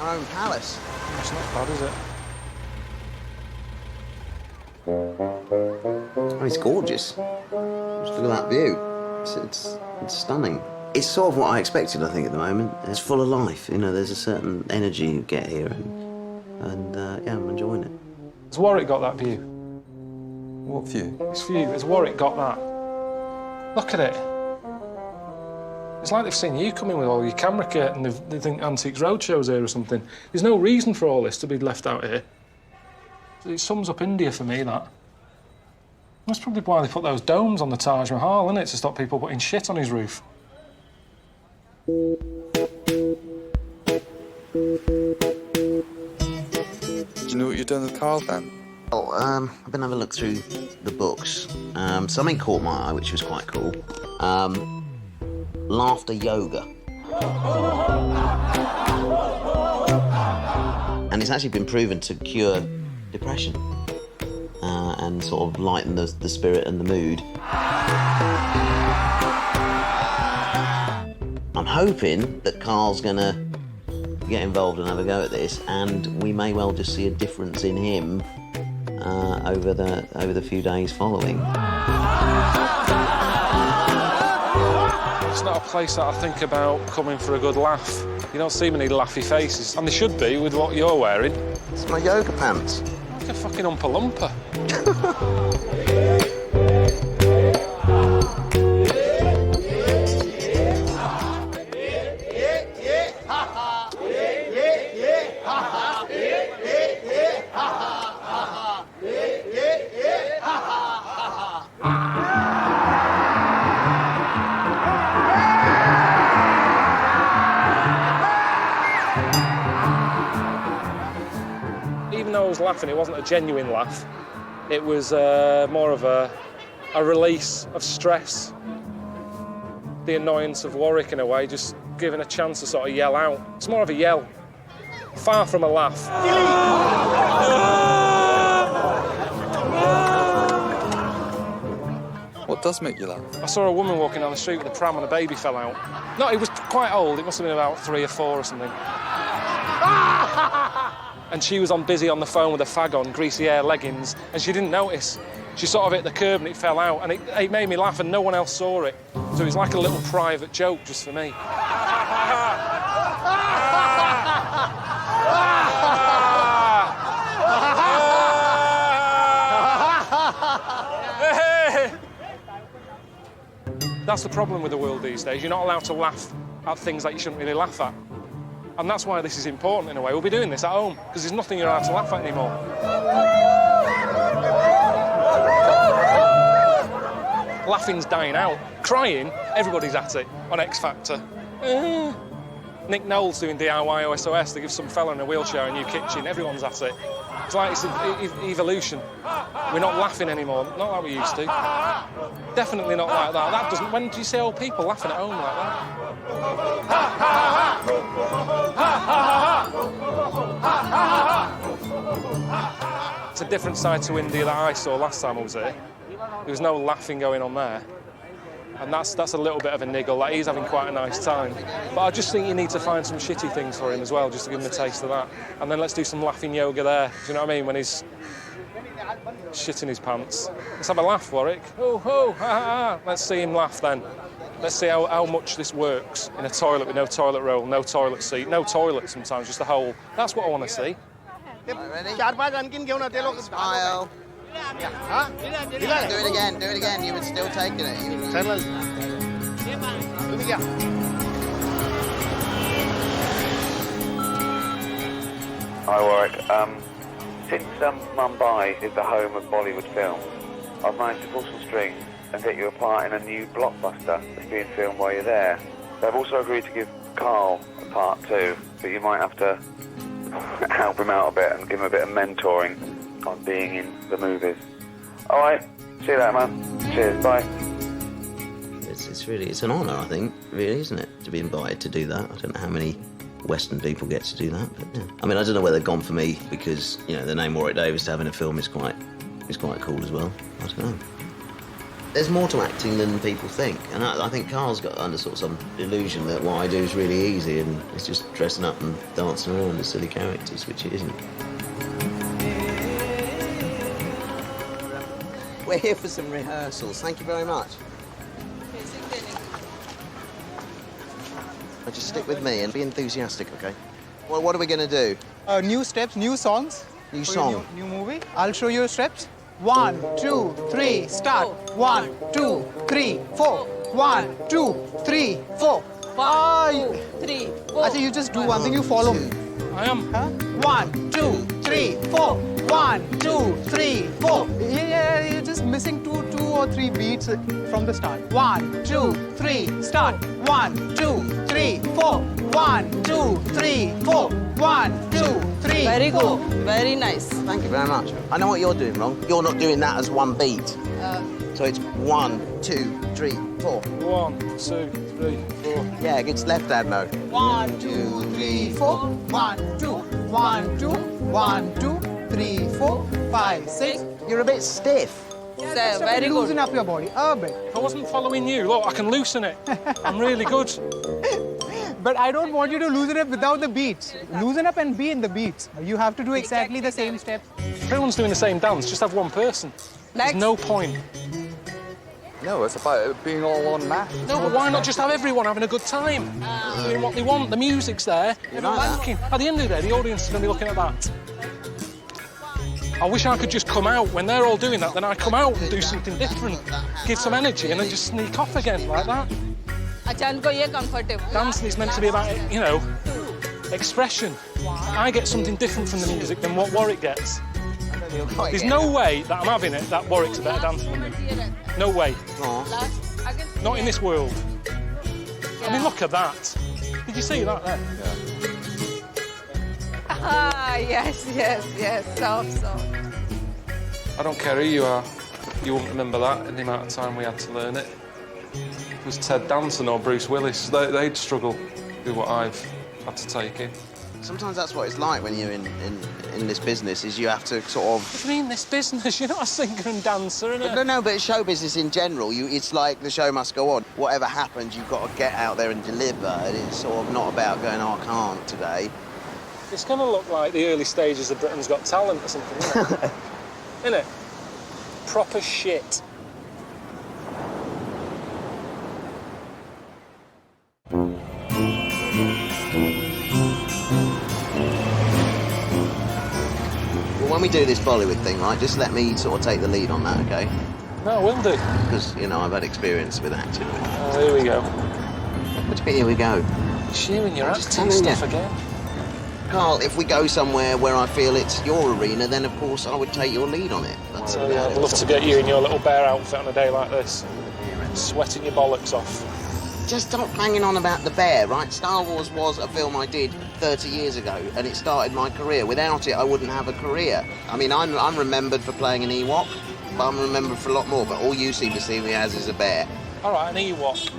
Our own palace. It's not bad, is it? Oh, it's gorgeous. Just look at that view. It's stunning. It's sort of what I expected, I think, at the moment. It's full of life. You know, there's a certain energy you get here, and yeah, I'm enjoying it. Has Warwick got that view? What view? It's for you. Has Warwick got that? Look at it. It's like they've seen you come in with all your camera kit and they think Antiques Roadshow's here or something. There's no reason for all this to be left out here. It sums up India for me, that. That's probably why they put those domes on the Taj Mahal, isn't it? To stop people putting shit on his roof. Do you know what you've done with Carl, then? Oh, I've been having a look through the books. Something caught my eye, which was quite cool. Laughter yoga. And it's actually been proven to cure depression and sort of lighten the spirit and the mood. I'm hoping that Carl's gonna get involved and have a go at this, and we may well just see a difference in him over the few days following. It's not a place that I think about coming for a good laugh. You don't see many laughy faces, and they should be with what you're wearing. It's my yoga pants. Like a fucking Oompa Loompa. Even though I was laughing, it wasn't a genuine laugh. It was more of a a release of stress. The annoyance of Warwick, in a way, just given a chance to sort of yell out. It's more of a yell, far from a laugh. What does make you laugh? I saw a woman walking down the street with a pram and a baby fell out. No, it was quite old. It must have been about 3 or 4 or something. And she was busy on the phone with a fag on, greasy hair, leggings, and she didn't notice. She sort of hit the curb and it fell out, and it made me laugh, and no one else saw it. So it was like a little private joke just for me. That's the problem with the world these days. You're not allowed to laugh at things that you shouldn't really laugh at. And that's why this is important in a way. We'll be doing this at home, because there's nothing you're allowed to laugh at anymore. Laughing's dying out. Crying, everybody's at it on X Factor. Nick Knowles doing DIY OSOS to give some fella in a wheelchair a new kitchen. Everyone's at it. It's like it's evolution. We're not laughing anymore, not like we used to. Definitely not like that. That doesn't. When do you see old people laughing at home like that? It's a different side to India that I saw last time I was here. There was no laughing going on there. And that's a little bit of a niggle. Like, he's having quite a nice time. But I just think you need to find some shitty things for him as well, just to give him a taste of that. And then let's do some laughing yoga there. Do you know what I mean? When he's shitting his pants. Let's have a laugh, Warwick. Oh, ho, ha, ha, ha. Let's see him laugh then. Let's see how much this works in a toilet with no toilet roll, no toilet seat, no toilet sometimes, just a hole. That's what I want to see. Ready? Smile. Do it again. You were still taking it. Hi, Warwick. Since Mumbai is the home of Bollywood films, I've managed to pull some strings and get you a part in a new blockbuster that's being filmed while you're there. They've also agreed to give Carl a part too, but you might have to help him out a bit and give him a bit of mentoring on being in the movies. All right, see you later, man. Cheers, bye. It's an honour, I think, really, isn't it, to be invited to do that. I don't know how many Western people get to do that, but yeah. I mean, I don't know whether they've gone for me because, you know, the name Warwick Davis to have in a film is quite cool as well. I don't know. There's more to acting than people think, and I think Carl's got under sort of some delusion that what I do is really easy and it's just dressing up and dancing around as silly characters, which it isn't. We're here for some rehearsals. Thank you very much. Well, just stick with me and be enthusiastic, OK? Well, what are we going to do? New steps, new songs. New song? New movie. I'll show you steps. 1, 2, 3, start. 1, 2, 3, 4. 1, 2, 3, 4. 5, 3, 4. I think you just do one thing, you follow me. I am. Huh? 1, 2, 3, 4. 1, 2, 3, 4. Yeah, you're just missing two or three beats from the start. 1, 2, 3, start. 1, 2, 3, 4. 1, 2, 3, 4. 1, 2, 3. Very good. Very nice. Thank you very much. I know what you're doing wrong. You're not doing that as one beat. So it's 1, 2, 3, 4. 1, 2, 3, 4. Yeah, it's left hand though. 1, 2, 3, 4. 1, 2, 1, 2, 1, 2, 3, 4, 5, 6. You're a bit stiff. Yeah, very good. Loosen up your body a bit. I wasn't following you. Look, I can loosen it. I'm really good. But I don't want you to loosen up without the beats. Loosen up and be in the beats. You have to do exactly the same steps. Everyone's doing the same dance. Just have one person. There's no point. No, it's about being all on math. No, but why not just have everyone having a good time? Doing what they want. The music's there. At the end of the day, the audience is going to be looking at that. I wish I could just come out. When they're all doing that, then I come out and do something different. Give some energy and then just sneak off again like that. Dancing is meant to be about, you know, expression. I get something different from the music than what Warwick gets. There's no way that I'm having it that Warwick's a better dancer than me. No way. Not in this world. I mean, look at that. Did you see that there? Ah, yes. So. I don't care who you are. You wouldn't remember that in the amount of time we had to learn it. It was Ted Danson or Bruce Willis. They'd struggle with what I've had to take in. Sometimes that's what it's like when you're in this business, is you have to sort of... What do you mean, this business? You're not a singer and dancer, innit? No, but show business in general, it's like the show must go on. Whatever happens, you've got to get out there and deliver, and it's sort of not about going, oh, I can't today. It's going to look like the early stages of Britain's Got Talent or something, isn't it? Innit? Proper shit. When we do this Bollywood thing, right, just let me sort of take the lead on that, OK? No, I will do. Because, you know, I've had experience with acting. Oh, here we go. What do you mean, here we go? Sharing your Just acting telling stuff you. again. Carl, if we go somewhere where I feel it's your arena, then, of course, I would take your lead on it. That's So, yeah, I'd love to get you in your little bear outfit on a day like this. Sweating your bollocks off. Just stop banging on about the bear, right? Star Wars was a film I did 30 years ago, and it started my career. Without it, I wouldn't have a career. I mean, I'm remembered for playing an Ewok, but I'm remembered for a lot more, but all you seem to see me as is a bear. All right, an Ewok.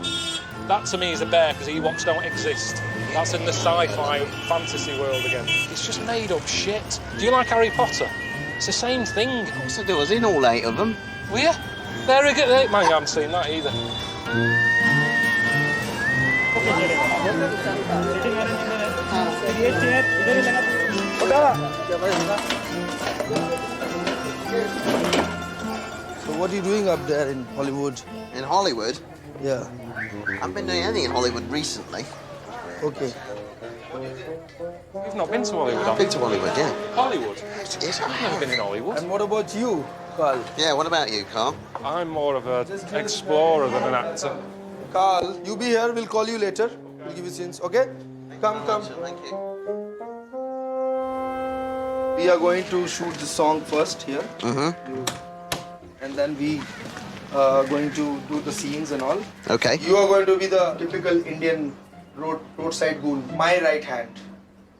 That, to me, is a bear, because Ewoks don't exist. That's in the sci-fi fantasy world again. It's just made-up shit. Do you like Harry Potter? It's the same thing. Of course I do. I was in all 8 of them. Were you? There we go. Man, I haven't seen that either. So what are you doing up there in Hollywood? In Hollywood? Yeah. I haven't been doing anything in Hollywood recently. Okay. You've not been to Hollywood, I've been to Hollywood, yeah. Hollywood? Yes, I've never been in Hollywood. And what about you, Carl? Yeah, what about you, Carl? I'm more of an explorer than an actor. Carl, you be here. We'll call you later. We'll give you scenes, okay? Come. Thank you. We are going to shoot the song first here. Mm-hmm. And then we are going to do the scenes and all. Okay. You are going to be the typical Indian roadside ghoul, my right hand.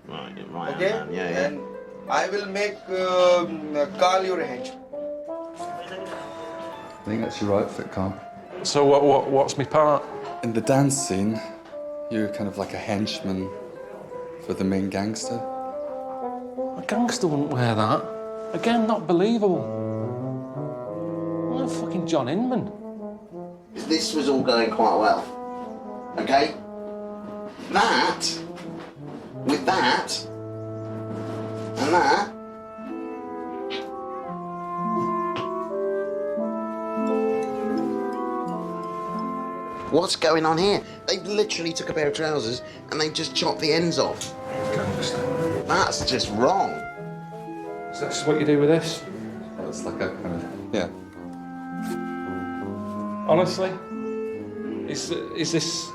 Right, Okay? hand, yeah. And I will make Carl your henchman. I think that's your outfit, Carl. So what's my part? In the dance scene, you're kind of like a henchman for the main gangster. A gangster wouldn't wear that. Again, not believable. I'm fucking John Inman. This was all going quite well. Okay? That, with that, and that. What's going on here? They literally took a pair of trousers and they just chopped the ends off. That's just wrong. So that's what you do with this? Well, it's like a kind of, yeah. Honestly? Is this...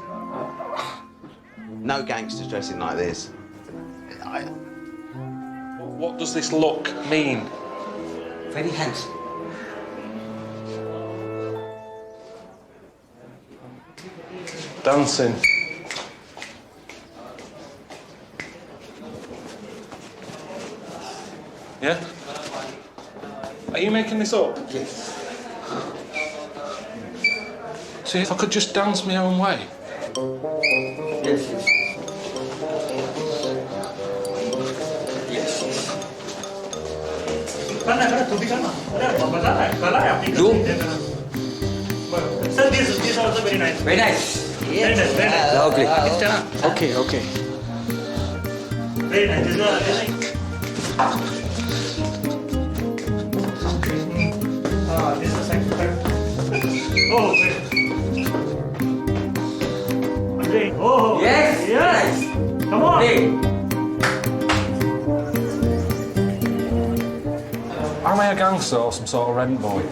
No gangsters dressing like this. What does this look mean? Very handsome. Dancing. Yeah? Are you making this up? Yes. See, if I could just dance my own way. Yes. Do? Sir, this is also very nice. Very nice. Very nice, very nice. Lovely. Okay. Very nice. This is this is second. Oh, great. Great. Oh, yes. Come on. Am I a gangster or some sort of rent boy?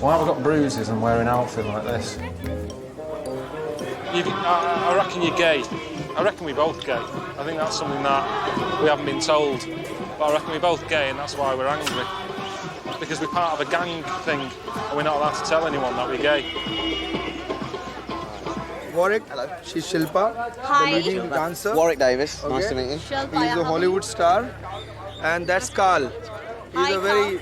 Why have I got bruises and wearing an outfit like this? I reckon you're gay. I reckon we're both gay. I think that's something that we haven't been told. But I reckon we're both gay and that's why we're angry. Because we're part of a gang thing and we're not allowed to tell anyone that we're gay. Warwick, she's Shilpa, Hi. the leading dancer. Warwick Davis, Okay. nice to meet you. Shilpa, He's a Hollywood star. And that's Carl.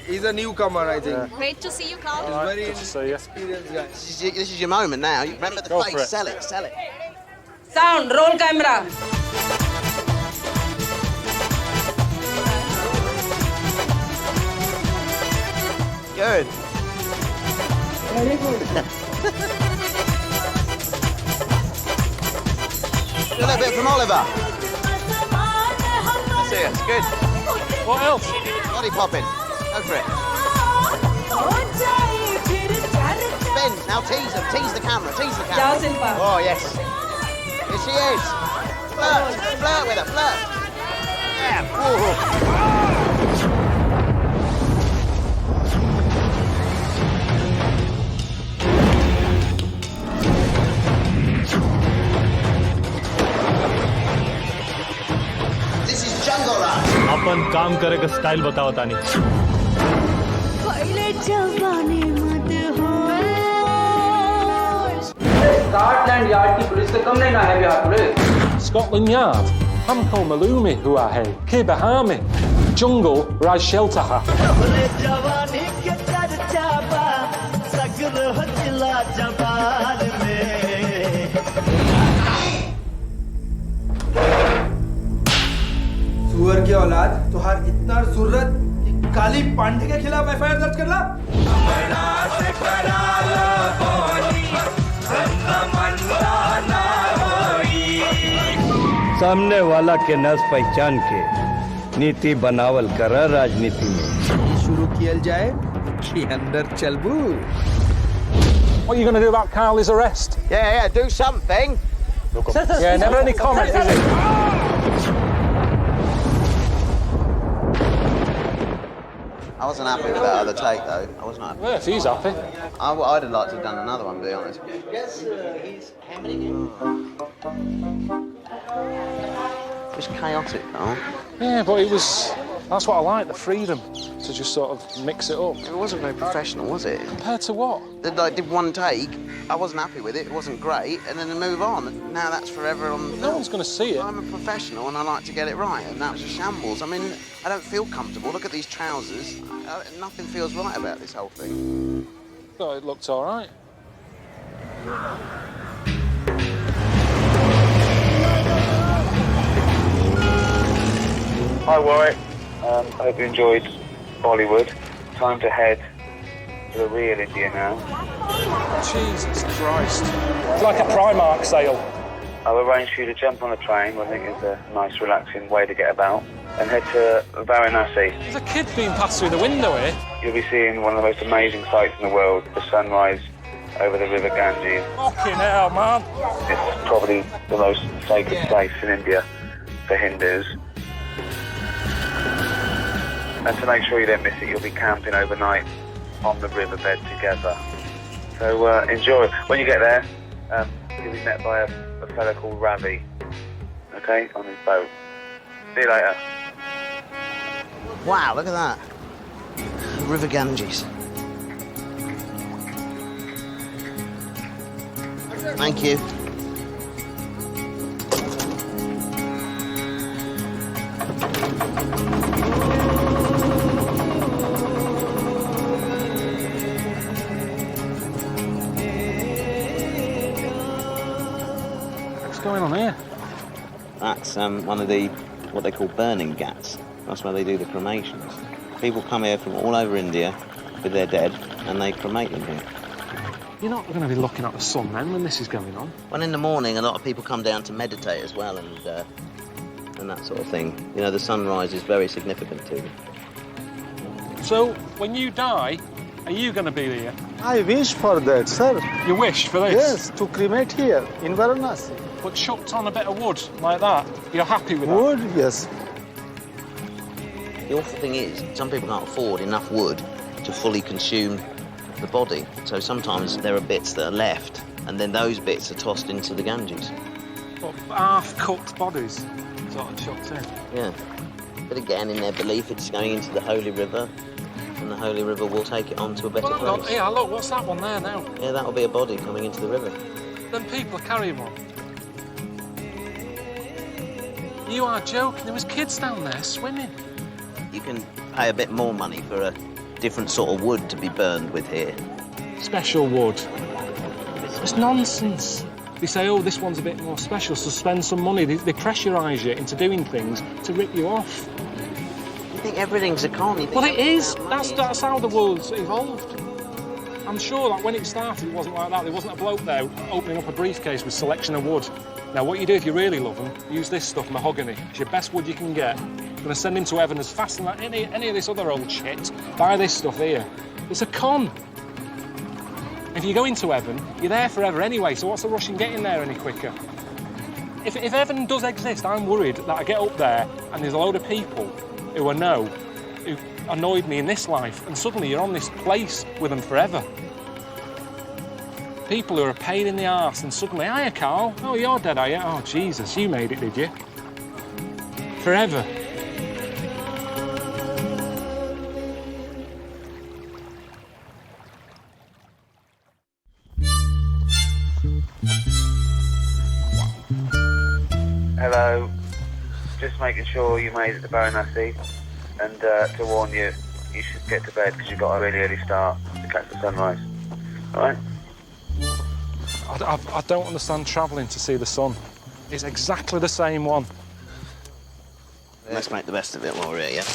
He's a newcomer, I think. Great to see you, Carl. He's very Good to see you. experienced guy. This is your moment now. You remember the Go face. for it. Sell it. Sell it. Sound, roll camera. Good. Very good. A little bit from Oliver. Serious. Good. What else? Body popping. Go for it. Ben, now tease him. Tease the camera. Tease the camera. Ciao, Silpa. Oh, yes. Here she is. Flirt. Flirt with her. Flirt. Yeah. Whoa. This is Jungle Run. अपन काम करे का style बताओ तानी Scotland yard की police से कम नहीं ना है Bihar police Scotland Yard. Hamko Malumi Huahe. Kibahami. Jungle Rise Shelter Ha. सुअर की औलाद तुहार इतना जरूरत कि काली पांडे के खिलाफ एफआईआर दर्ज करला सामने वाला के नस पहचान के नीति बनावल कर राजनीति में शुरू किया जाए कि अंदर चलबू What are you going to do about Carly's arrest? Yeah, do something. Yeah, never any comment, is it? I wasn't happy with that other take, though. I wasn't happy. Well, if he's happy. I'd have liked to have done another one, to be honest. Yes, he's hammering it. It was chaotic, though. Yeah, but it was... That's what I like, the freedom to just sort of mix it up. It wasn't very professional, was it? Compared to what? They did one take, I wasn't happy with it, it wasn't great, and then they move on. And now that's forever on the film. No one's going to see it. I'm a professional and I like to get it right, and that was a shambles. I mean, I don't feel comfortable. Look at these trousers. Nothing feels right about this whole thing. Thought it looked all right. Hi Warwick, I hope you enjoyed Bollywood. Time to head to the real India now. Jesus Christ. It's like a Primark sale. I've arranged for you to jump on a train, which I think is a nice relaxing way to get about, and head to Varanasi. There's a kid being passed through the window here. You'll be seeing one of the most amazing sights in the world, the sunrise over the river Ganges. Fucking hell, man. It's probably the most sacred place in India for Hindus. And to make sure you don't miss it, you'll be camping overnight on the riverbed together. So enjoy. When you get there, you'll be met by a fellow called Ravi, okay, on his boat. See you later. Wow, look at that. The River Ganges. Thank you. What's going on here? That's one of the, what they call burning ghats. That's where they do the cremations. People come here from all over India with their dead and they cremate them here. You're not going to be looking at the sun then when this is going on. Well, in the morning, a lot of people come down to meditate as well and that sort of thing. You know, the sunrise is very significant to them. So, when you die, are you going to be here? I wish for that, sir. You wish for this? Yes, to cremate here in Varanasi. But chucked on a bit of wood like that, you're happy with Wood, that? yes. The awful thing is, some people can't afford enough wood to fully consume the body. So sometimes there are bits that are left, and then those bits are tossed into the Ganges. But half-cooked bodies sort of chucked in. Yeah. But again, in their belief, it's going into the holy river, and the holy river will take it on to a better Well, place. yeah, look, what's that one there now? Yeah, that'll be a body coming into the river. Then people are carrying one. You are joking. There was kids down there swimming. You can pay a bit more money for a different sort of wood to be burned with here. Special wood. It's nonsense. They say, oh, this one's a bit more special, so spend some money. They pressurise you into doing things to rip you off. You think everything's a con? Well, it is. That's how the world's evolved. I'm sure that when it started, it wasn't like that. There wasn't a bloke there opening up a briefcase with selection of wood. Now, what you do if you really love them, use this stuff, mahogany. It's your best wood you can get. You're going to send him to heaven as fast as any of this other old shit. Buy this stuff here. It's a con. If you go into heaven, you're there forever anyway, so what's the rush in getting there any quicker? If heaven does exist, I'm worried that I get up there and there's a load of people who I know who annoyed me in this life, and suddenly you're on this place with them forever. People who are a pain in the arse, and suddenly, hiya, Carl. Oh, you're dead, are you? Oh, Jesus, you made it, did you? Forever. Hello. Just making sure you made it to Varanasi, and to warn you, you should get to bed because you've got a really early start to catch the sunrise. All right? I don't understand travelling to see the sun. It's exactly the same one. Let's make the best of it while we're here, yeah?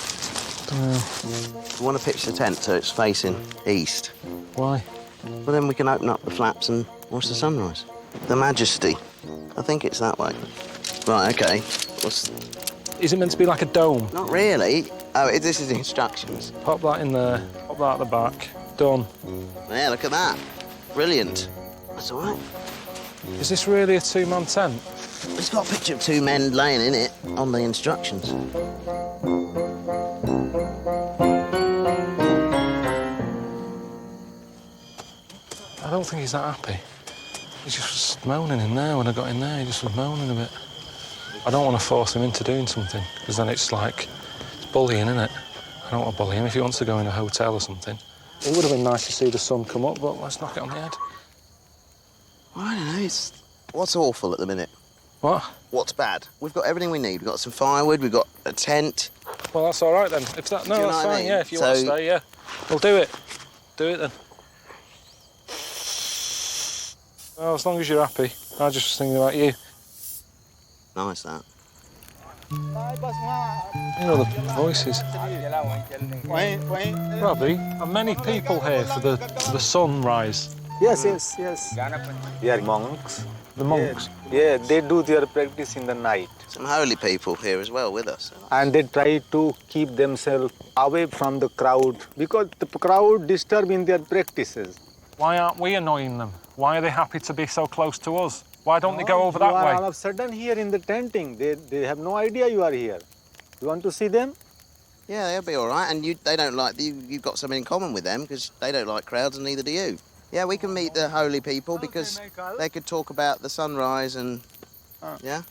We want to pitch the tent so it's facing east. Why? Well, then we can open up the flaps and watch the sunrise. The Majesty. I think it's that way. Right, OK. Is it meant to be like a dome? Not really. Oh, this is the instructions. Pop that in there, pop that at the back. Done. Yeah, look at that. Brilliant. That's all right. Is this really a two-man tent? It's got a picture of two men laying in it on the instructions. I don't think he's that happy. He just was moaning in there when I got in there. He just was moaning a bit. I don't want to force him into doing something, because then it's like, it's bullying, isn't it? I don't want to bully him if he wants to go in a hotel or something. It would have been nice to see the sun come up, but let's knock it on the head. I don't know, what's awful at the minute? What? What's bad? We've got everything we need. We've got some firewood, we've got a tent. Well, that's all right then. If that, no, Do you know that's what I fine, mean? yeah, if you want to stay, yeah. We'll do it. Do it then. Well, as long as you're happy. I just was thinking about you. Nice, that. You know the voices. Robbie, are many people here for the sunrise? Yes. They are monks. The monks? Yeah, they do their practice in the night. Some holy people here as well with us. And they try to keep themselves away from the crowd because the crowd disturb in their practices. Why aren't we annoying them? Why are they happy to be so close to us? Why don't they go over that way? All of a sudden here in the tenting. They have no idea you are here. You want to see them? Yeah, they'll be all right. And they don't like you've got something in common with them because they don't like crowds and neither do you. Yeah, we can meet the holy people because they could talk about the sunrise and yeah.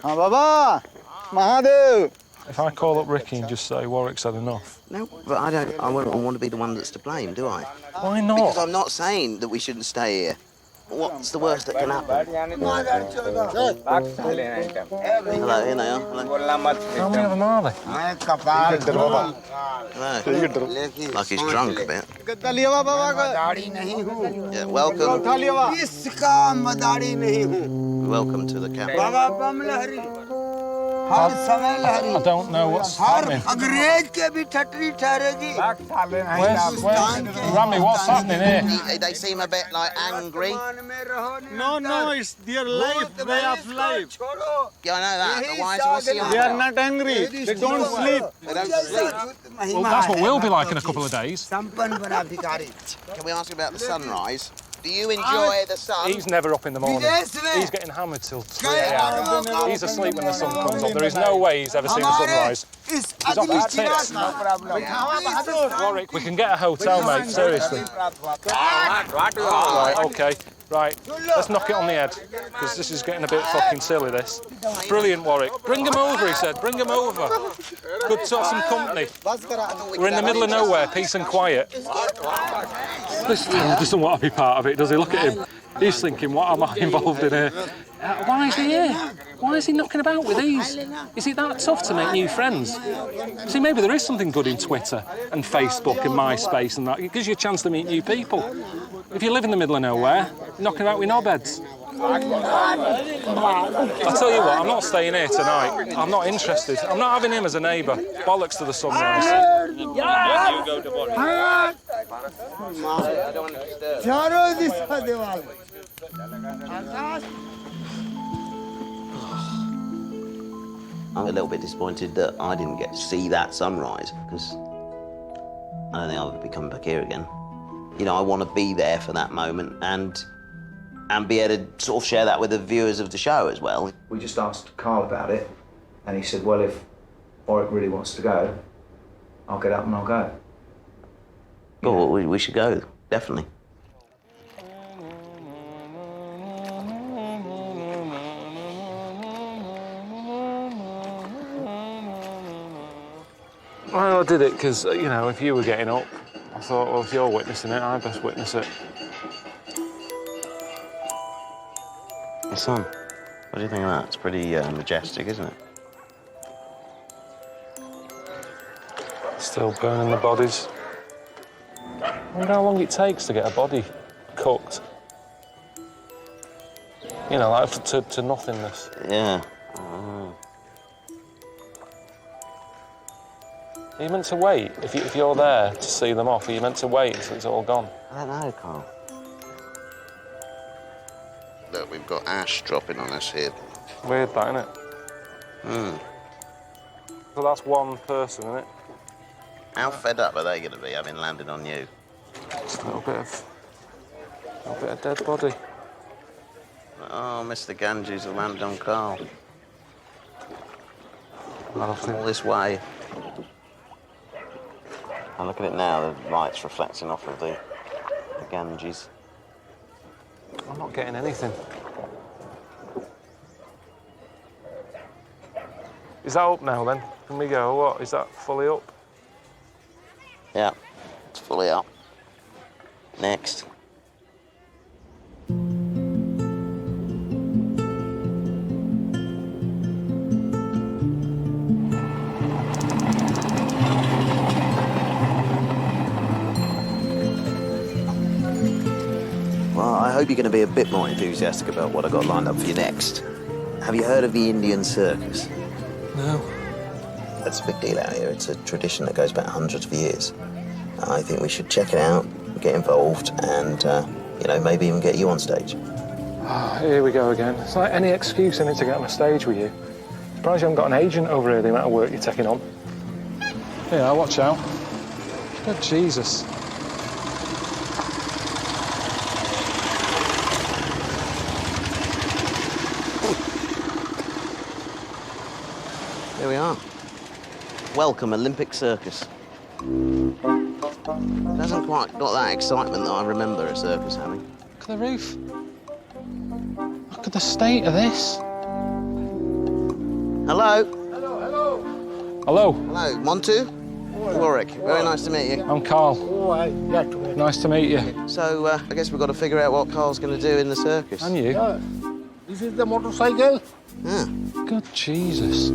Baba, Mahadev. If I call up Ricky and just say Warwick's had enough. No, but I don't. I wouldn't want to be the one that's to blame, do I? Why not? Because I'm not saying that we shouldn't stay here. What's the worst that can happen? Hello, here they are. How many of them are they? Hello. Like he's drunk a bit. Yeah, welcome. Welcome to the camp. I don't know what's happening. Rami, what's happening here? They seem a bit like angry. No, it's their life, way of life. Yeah, I know that, but why is it They are not angry. They don't sleep. They don't sleep. Well, that's what we'll be like in a couple of days. Can we ask you about the sunrise? Do you enjoy the sun? He's never up in the morning. He's getting hammered till 3 a.m. He's asleep when the sun comes up. There is no way he's ever seen the sunrise. He's off his tits. Warwick, we can get a hotel, mate, seriously. Right, OK. Right, let's knock it on the head, because this is getting a bit fucking silly, this. Brilliant, Warwick. Bring him over, he said. Bring him over. Good to have some company. We're in the middle of nowhere, peace and quiet. This town doesn't want to be part of it, does he? Look at him. He's thinking, what am I involved in here? Why is he here? Why is he knocking about with these? Is it that tough to make new friends? See, maybe there is something good in Twitter and Facebook and MySpace and that. It gives you a chance to meet new people. If you live in the middle of nowhere, you're knocking about with knobheads. I tell you what, I'm not staying here tonight. I'm not interested. I'm not having him as a neighbour. Bollocks to the sunrise. I'm a little bit disappointed that I didn't get to see that sunrise, because I don't think I'll be coming back here again. You know, I want to be there for that moment and be able to sort of share that with the viewers of the show as well. We just asked Carl about it, and he said, well, if Warwick really wants to go, I'll get up and I'll go. Oh, we should go, definitely. Well, I did it because, you know, if you were getting up, I thought, well, if you're witnessing it, I best witness it. Hey, son, what do you think of that? It's pretty majestic, isn't it? Still burning the bodies. I wonder how long it takes to get a body cooked. You know, like to nothingness. Yeah. Are you meant to wait? If you're there to see them off, are you meant to wait until it's all gone? I don't know, Carl. Look, we've got ash dropping on us here. Weird, that, isn't it? Hmm. So that's one person, isn't it? How fed up are they going to be having landed on you? Just a little bit of dead body. Oh, Mr. Ganges has landed on Carl. All this way. And look at it now, the light's reflecting off of the Ganges. I'm not getting anything. Is that up now, then? Can we go, or what? Is that fully up? Yeah, it's fully up. Next. Well, I hope you're going to be a bit more enthusiastic about what I got lined up for you next. Have you heard of the Indian Circus? No. That's a big deal out here. It's a tradition that goes back hundreds of years. I think we should check it out, get involved, and, you know, maybe even get you on stage. Oh, here we go again. It's like any excuse in it to get on a stage with you. Surprised you haven't got an agent over here, the amount of work you're taking on. Yeah, watch out. Good Jesus. Here we are. Welcome, Olympic Circus. It hasn't quite got that excitement that I remember a circus having. Look at the roof. Look at the state of this. Hello. Hello. Hello, Montu. Warwick, very nice to meet you. I'm Carl. Nice to meet you. So, I guess we've got to figure out what Carl's going to do in the circus. And you? Yeah. This is the motorcycle. Yeah. Good Jesus.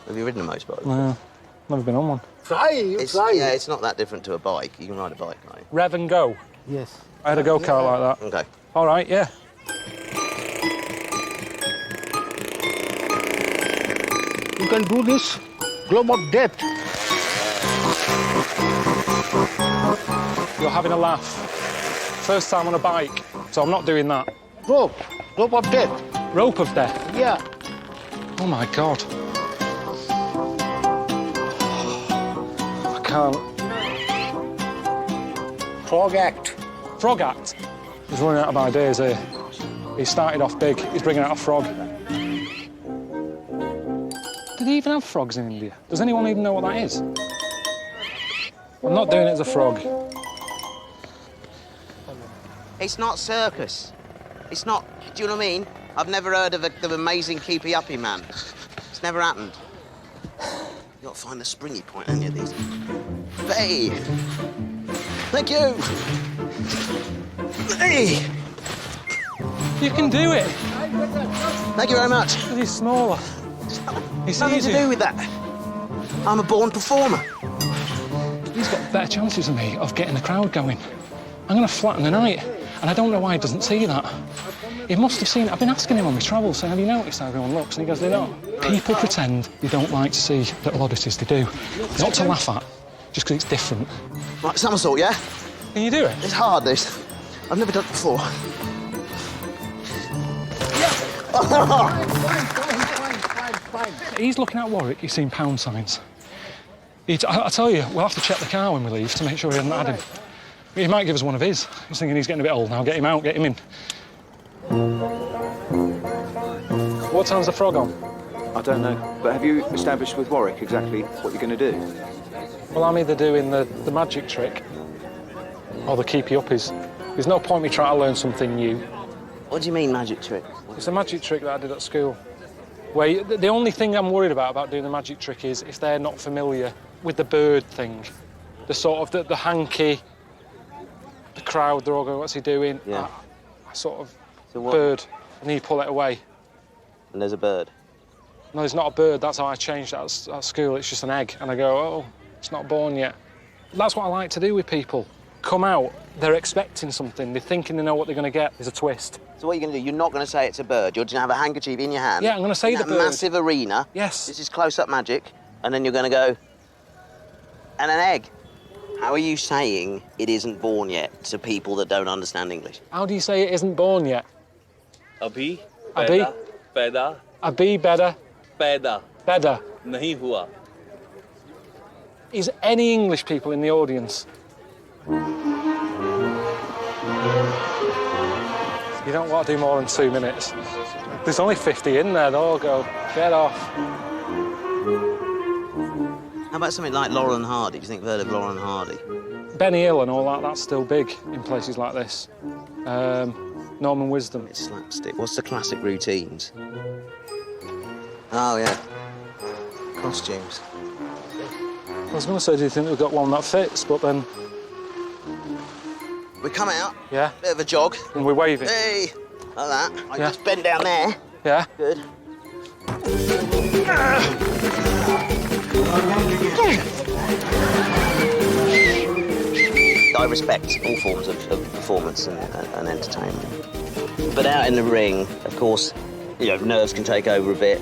Have you ridden a motorbike? No, never been on one. Try. Yeah, it's not that different to a bike. You can ride a bike, can't you? Rev and go? Yes. I had a go-kart like that. Okay. All right, yeah. You can do this globe of death. You're having a laugh. First time on a bike, so I'm not doing that. Rope of death. Rope of death? Yeah. Oh, my God. I can't. Frog act. Frog act? He's running out of ideas here. He started off big. He's bringing out a frog. Do they even have frogs in India? Does anyone even know what that is? I'm not doing it as a frog. It's not circus. It's not, do you know what I mean? I've never heard of the amazing keepy-uppy man. It's never happened. You've got to find the springy point on any of these. Hey! Thank you! Hey! You can do it. Thank you very much. Because he's smaller. It's Nothing easy. to do with that. I'm a born performer. He's got better chances than me of getting the crowd going. I'm going to flatten the night, and I don't know why he doesn't see that. He must have seen it. I've been asking him on my travels, saying, have you noticed how everyone looks? And he goes, they don't. People pretend they don't like to see little oddities. They do. Not to laugh at, just because it's different. Right, somersault, yeah? Can you do it? It's hard, this. I've never done it before. He's looking at Warwick, he's seen pound signs. I tell you, we'll have to check the car when we leave to make sure he hasn't had him. He might give us one of his. He's thinking he's getting a bit old now. Get him out, get him in. What time's the frog on? I don't know, but have you established with Warwick exactly what you're going to do? Well, I'm either doing the magic trick or the keepy uppies. There's no point me trying to learn something new. What do you mean, magic trick? It's a magic trick that I did at school. Where the only thing I'm worried about doing the magic trick is if they're not familiar with the bird thing. The sort of the hanky, the crowd, they're all going, what's he doing? Yeah. I sort of, So what? bird, and then you pull it away. And there's a bird. No, there's not a bird. That's how I changed it at school. It's just an egg. And I go, oh, it's not born yet. That's what I like to do with people. Come out, they're expecting something. They're thinking they know what they're going to get. There's a twist. So what are you going to do? You're not going to say it's a bird. You're just going to have a handkerchief in your hand. Yeah, I'm going to say in the that bird. massive arena. Yes. This is close-up magic. And then you're going to go, and an egg. How are you saying it isn't born yet to people that don't understand English? How do you say it isn't born yet? अभी Abhi? पैदा Abhi better. पैदा Better. नहीं हुआ. Is any English people in the audience? You don't want to do more than 2 minutes. There's only 50 in there, they'll all go, get off. How about something like Laurel and Hardy? Do you think you've heard of Laurel and Hardy? Benny Hill and all that, that's still big in places like this. Norman Wisdom. It's slapstick. What's the classic routines? Oh, yeah. Costumes. I was going to say, do you think we've got one that fits, but then... We come out. Yeah. Bit of a jog. And we wave it. Hey! Like that. I Yeah. just bend down there. Yeah. Good. I respect all forms of performance and entertainment. But out in the ring, of course, you know, nerves can take over a bit.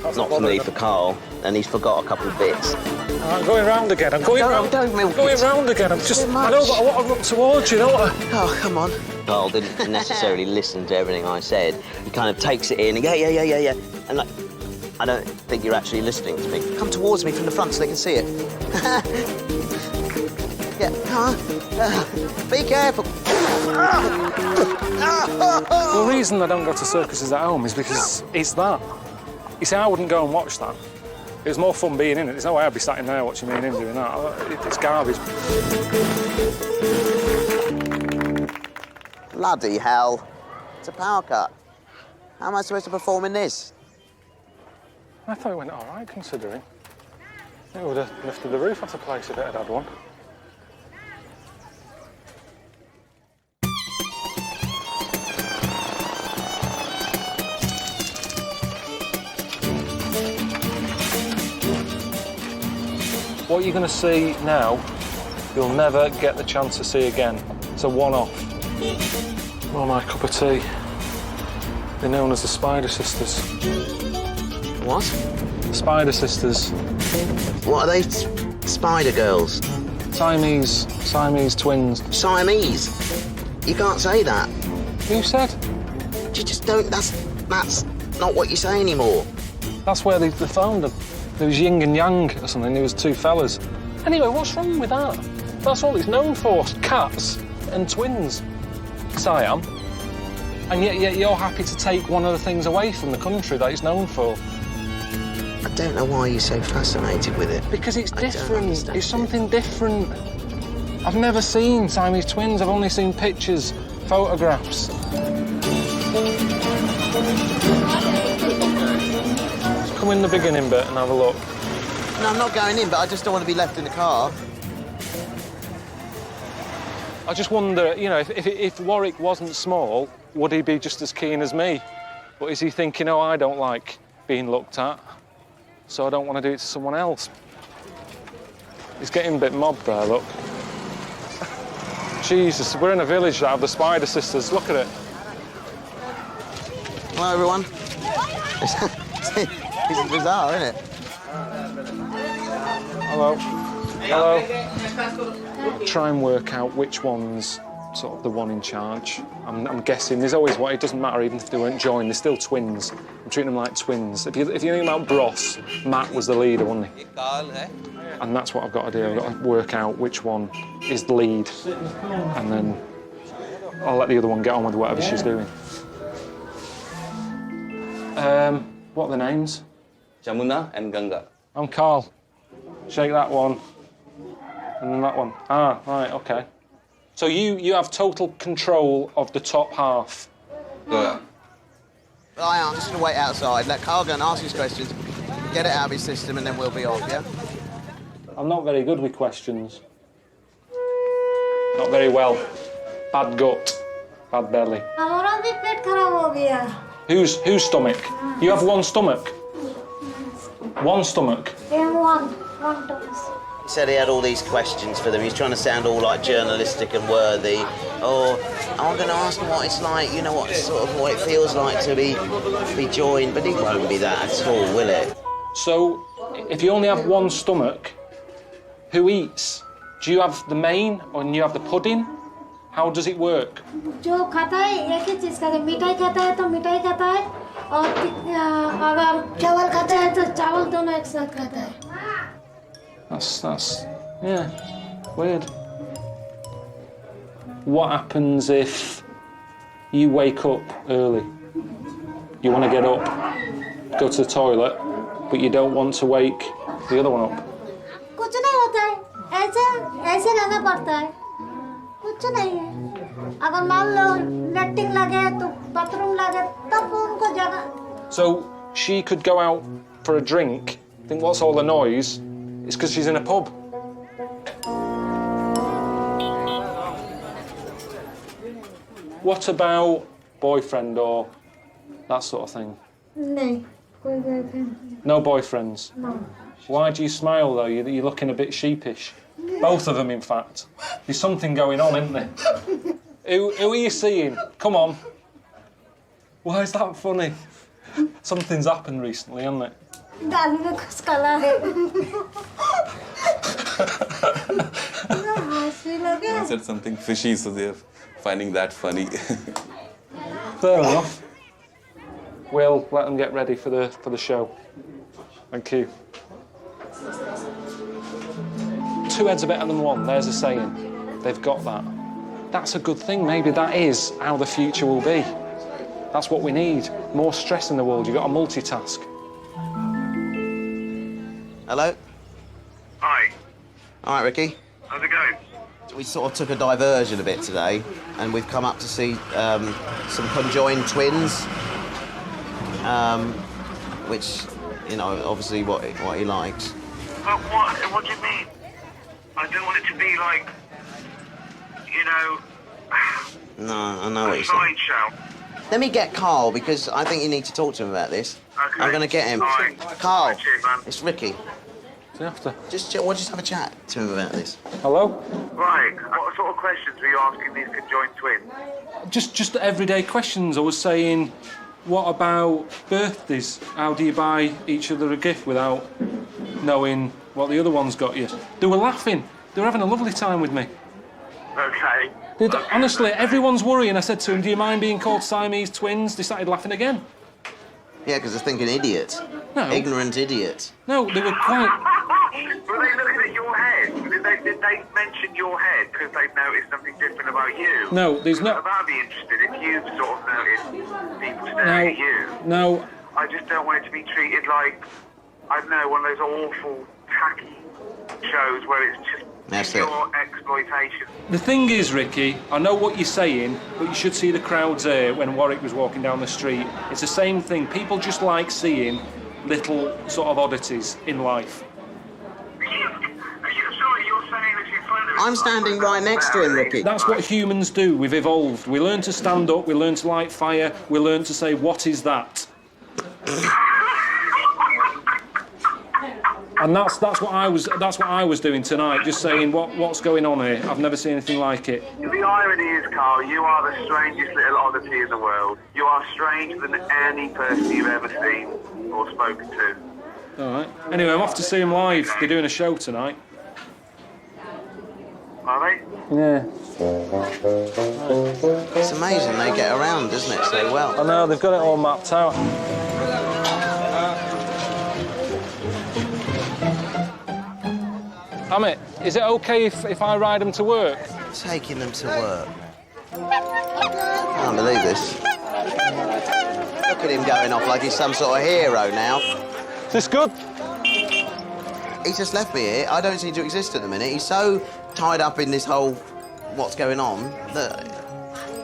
Not for me, for Carl, and he's forgot a couple of bits. I'm going round again. I'm going round. Don't milk Going it. round again. I'm just. I know, but I want to run towards you, don't I? Oh, come on. Carl didn't necessarily listen to everything I said. He kind of takes it in and yeah. And like, I don't think you're actually listening to me. Come towards me from the front so they can see it. Yeah, come on. Be careful. The reason I don't go to circuses at home is because it's that. You see, I wouldn't go and watch that. It was more fun being in it. There's no way I'd be sat in there watching me and him doing that. It's garbage. Bloody hell. It's a power cut. How am I supposed to perform in this? I thought it went all right, considering. I think we would have lifted the roof off the place if it had had one. What you're going to see now, you'll never get the chance to see again. It's a one-off. Oh, my cup of tea. They're known as the Spider Sisters. What? Spider Sisters. What are they? Spider girls? Siamese twins. Siamese? You can't say that. Who said? You just don't, that's not what you say anymore. That's where they found them. There was yin and yang or something, there was two fellas. Anyway, what's wrong with that? That's all it's known for, cats and twins. Siam. And yet you're happy to take one of the things away from the country that it's known for. I don't know why you're so fascinated with it. Because it's different. It's something different. I've never seen Siamese twins. I've only seen pictures, photographs. Come in the beginning bit and have a look. No, I'm not going in, but I just don't want to be left in the car. I just wonder, you know, if Warwick wasn't small, would he be just as keen as me? But is he thinking, oh, I don't like being looked at, so I don't want to do it to someone else? He's getting a bit mobbed there, look. Jesus, we're in a village that have the Spider Sisters. Look at it. Hello, everyone. This is bizarre, isn't it? Hello. Hello. Try and work out which one's sort of the one in charge. I'm guessing there's always one. It doesn't matter even if they weren't joined. They're still twins. I'm treating them like twins. If you think about Bros, Matt was the leader, wasn't he? And that's what I've got to do. I've got to work out which one is the lead, and then I'll let the other one get on with whatever she's doing. What are the names? Jamuna and Ganga. I'm Carl. Shake that one. And then that one. Ah, right, OK. So you have total control of the top half? Yeah. I'm just going to wait outside, let Carl go and ask his questions, get it out of his system, and then we'll be off, yeah? I'm not very good with questions. Not very well. Bad gut. Bad belly. Whose stomach? You have one stomach? One stomach? He said he had all these questions for them. He's trying to sound all like journalistic and worthy. Or I'm going to ask him what it's like, you know, what it feels like to be joined. But it won't be that at all, will it? So, if you only have one stomach, who eats? Do you have the main or do you have the pudding? How does it work? जो खाता है एक ही चीज खाता है मिठाई खाता है तो मिठाई खाता है और अगर चावल खाता है तो चावल दोनों एक साथ खाता है That's yeah, weird. What happens if you wake up early? You want to get up, go to the toilet, but you don't want to wake the other one up? कुछ नहीं होता है ऐसे रहना पड़ता है कुछ नहीं है अगर मान लो लेटरिन लगे तो बाथरूम लगे तब उनको जगह So she could go out for a drink, think what's all the noise? It's because she's in a pub. What about boyfriend or that sort of thing? नहीं कोई girlfriend No boyfriends? No. Why do you smile though? You're looking a bit sheepish. Both of them, in fact. There's something going on, isn't there? Who are you seeing? Come on. Why is that funny? Something's happened recently, hasn't it? गाली में कुछ कला है I said something fishy, so they're finding that funny. Fair enough. We'll let them get ready for the show. Thank you. Two heads are better than one, there's a saying. They've got that. That's a good thing. Maybe that is how the future will be. That's what we need. More stress in the world. You've got to multitask. Hello? Hi. All right, Ricky. How's it going? We sort of took a diversion a bit today, and we've come up to see some conjoined twins, which, you know, obviously what he likes. But what do you mean? I don't want it to be like, you know... No, I know what you're a saying. sideshow. Let me get Carl, because I think you need to talk to him about this. Okay. I'm going to get him. Fine. Carl, Cheers, man. it's Ricky. Do you have to? Just have a chat to him about this. Hello? Right. What sort of questions were you asking these conjoined twins? Just everyday questions. I was saying, what about birthdays? How do you buy each other a gift without knowing what the other one's got you? They were laughing. They were having a lovely time with me. Okay. Honestly, everyone's worrying. I said to him, do you mind being called Siamese twins? They started laughing again. Yeah, because they're thinking idiot. No. Ignorant idiot. No, they were quite... Were they looking at your head? Did they mention your head because they've noticed something different about you? No, there's no... I'd be interested if you've sort of noticed people staring at you. No. I just don't want it to be treated like, I don't know, one of those awful, tacky shows where it's just pure exploitation. The thing is, Ricky, I know what you're saying, but you should see the crowds here when Warwick was walking down the street. It's the same thing. People just like seeing little sort of oddities in life. Are you sorry, you're saying this in front of I'm standing right next to him, Ricky. That's what humans do. We've evolved. We learn to stand up. We learn to light fire. We learn to say, "What is that?" And that's what I was doing tonight, just saying what's going on here. I've never seen anything like it. The irony is, Carl, you are the strangest little oddity in the world. You are stranger than any person you've ever seen or spoken to. All right. Anyway, I'm off to see them live. They're doing a show tonight. Are they? Yeah. It's amazing they get around, isn't it, so well? I know, they've got it all mapped out. Amit, is it okay if I ride them to work? Taking them to work. Can't believe this. Look at him going off like he's some sort of hero now. Is this good? He's just left me here. I don't seem to exist at the minute. He's so tied up in this whole what's going on that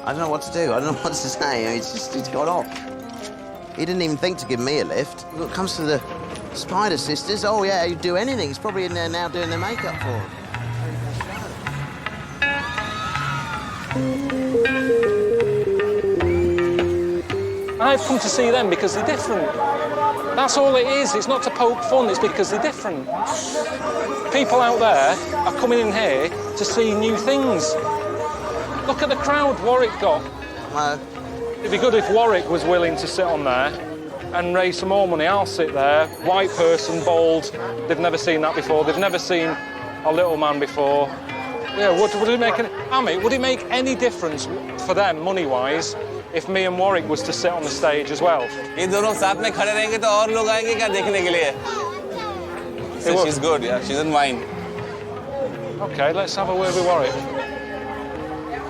I don't know what to do. I don't know what to say. He's gone off. He didn't even think to give me a lift. When it comes to the Spider Sisters, oh yeah, he'd do anything. He's probably in there now doing their makeup for him. I've come to see them because they're different. That's all it is. It's not to poke fun, it's because they're different. People out there are coming in here to see new things. Look at the crowd Warwick got. It'd be good if Warwick was willing to sit on there and raise some more money. I'll sit there, white person, bald. They've never seen that before. They've never seen a little man before. Yeah, would it make would it make any difference for them, money-wise, if me and Warwick was to sit on the stage as well? ये दोनों साथ में खड़े रहेंगे तो और लोग आएंगे क्या देखने के लिए? So she's good, yeah. She doesn't mind. Okay, let's have a word with Warwick.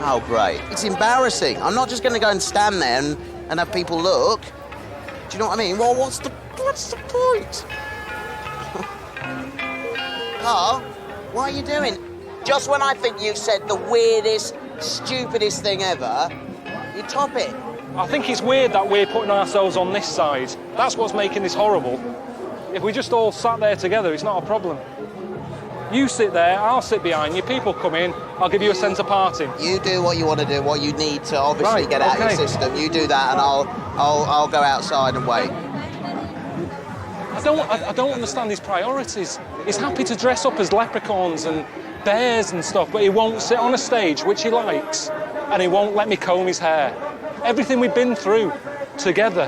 Oh, great. It's embarrassing. I'm not just going to go and stand there and have people look. Do you know what I mean? Well, what's the point? Carl, what are you doing? Just when I think you've said the weirdest, stupidest thing ever, you top it. I think it's weird that we're putting ourselves on this side. That's what's making this horrible. If we just all sat there together, it's not a problem. You sit there, I'll sit behind you, people come in, I'll give you a centre parting. You do what you want to do, what you need to obviously get out of your system. You do that and I'll go outside and wait. I don't understand his priorities. He's happy to dress up as leprechauns and bears and stuff, but he won't sit on a stage, which he likes, and he won't let me comb his hair. Everything we've been through together.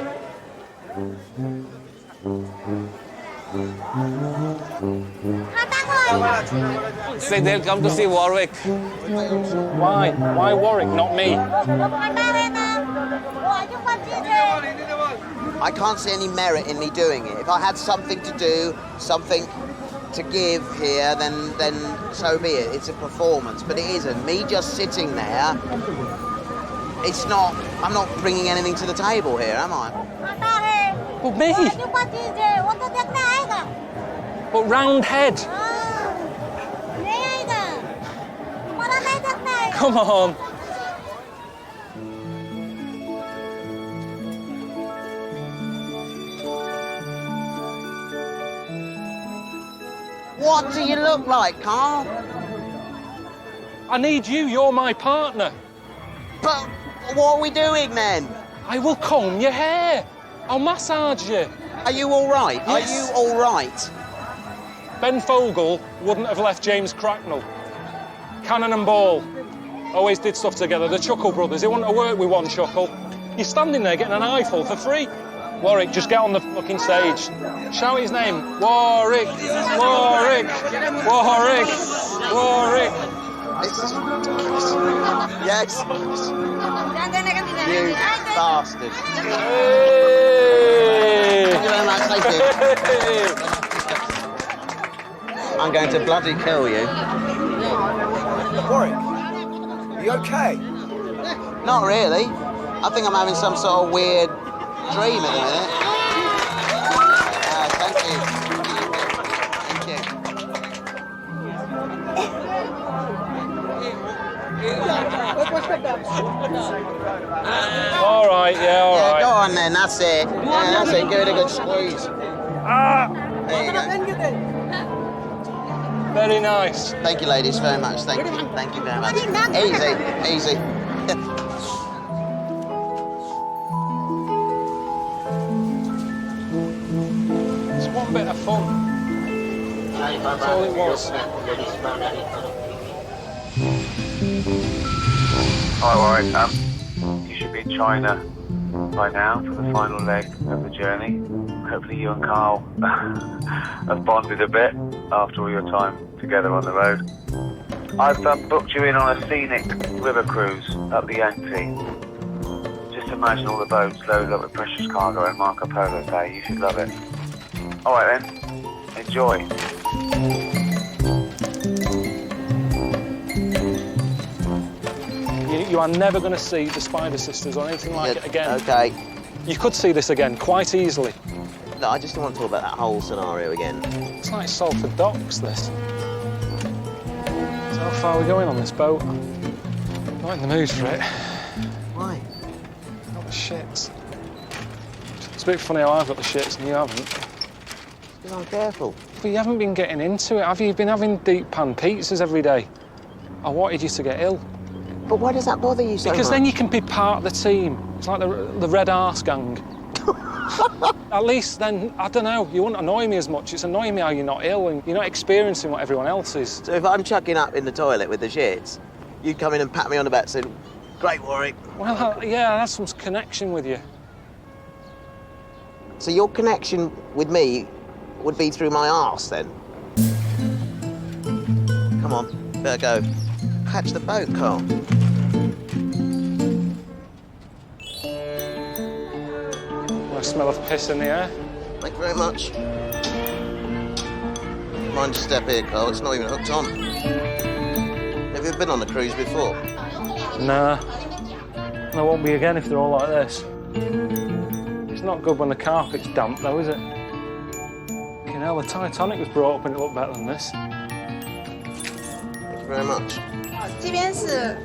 Say they'll come to see Warwick. Why? Why Warwick, not me? I can't see any merit in me doing it. If I had something to do, something to give here, then so be it. It's a performance, but it isn't. Me just sitting there, it's not, I'm not bringing anything to the table here, am I? Well, me? But round head. Come on. What do you look like, Carl? I need you, you're my partner. But what are we doing then? I will comb your hair. I'll massage you. Are you all right? Yes. Are you all right? Ben Fogle wouldn't have left James Cracknell. Cannon and Ball always did stuff together. The Chuckle Brothers, they wouldn't have worked with one chuckle. You're standing there getting an eyeful for free. Warwick, just get on the fucking stage. Shout his name. Warwick! Warwick! Warwick! Warwick! Yes. You bastard. Hey. Thank you very much, thank you. I'm going to bloody kill you. Warwick, are you okay? Not really. I think I'm having some sort of weird dream at the minute. Thank you. All right, yeah, all right. Go on then, that's it. Yeah, that's it, give it a good squeeze. There you go. Very nice. Thank you, ladies, very much. Thank you. Thank you very much. Easy, easy. It's one bit of fun. That's all it was. Hi, Warwick. You should be in China by now for the final leg of the journey. Hopefully you and Carl have bonded a bit after all your time together on the road. I've booked you in on a scenic river cruise up the Yangtze. Just imagine all the boats loaded up with precious cargo and Marco Polo Day. You should love it. All right then, enjoy. You are never going to see the Spider Sisters or anything like it again. Okay. You could see this again quite easily. No, I just don't want to talk about that whole scenario again. It's like Salford Docks, this. So how far are we going on this boat? Not in the mood for it. Why? Got the shits. It's a bit funny how I've got the shits and you haven't. Because I'm careful. But you haven't been getting into it, have you? You've been having deep pan pizzas every day. I wanted you to get ill. But why does that bother you so much? Because then you can be part of the team. It's like the Red Arse Gang. At least then, I don't know, you wouldn't annoy me as much. It's annoying me how you're not ill and you're not experiencing what everyone else is. So if I'm chucking up in the toilet with the shits, you'd come in and pat me on the back saying, "Great, Warwick." Well, yeah, I had some connection with you. So your connection with me would be through my arse then? Come on, better go. Catch the boat, Carl. I smell of piss in the air. Thank you very much. Mind your step here, Carl. It's not even hooked on. Have you ever been on a cruise before? Nah. There won't be again if they're all like this. It's not good when the carpet's damp, though, is it? You know, the Titanic was brought up and it looked better than this. Thank you very much. 这边是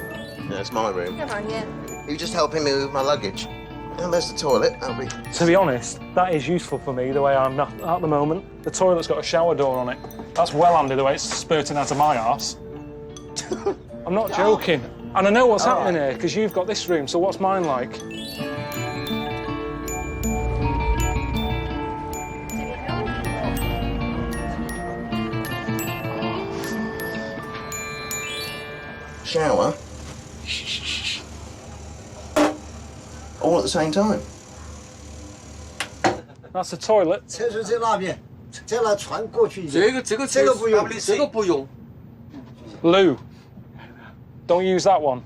Yeah, it's my room. 这房间。 You just helping me with my luggage. And there's the toilet. That'll be... To be honest, that is useful for me, the way I'm not at the moment. The toilet's got a shower door on it. That's well handy, the way it's spurting out of my arse. I'm not joking. And I know what's happening here, because you've got this room, so what's mine like? Shower? All at the same time? That's the toilet. 厕所在那边，再拿船过去。这个不用，这个不用。 Lou, don't use that one.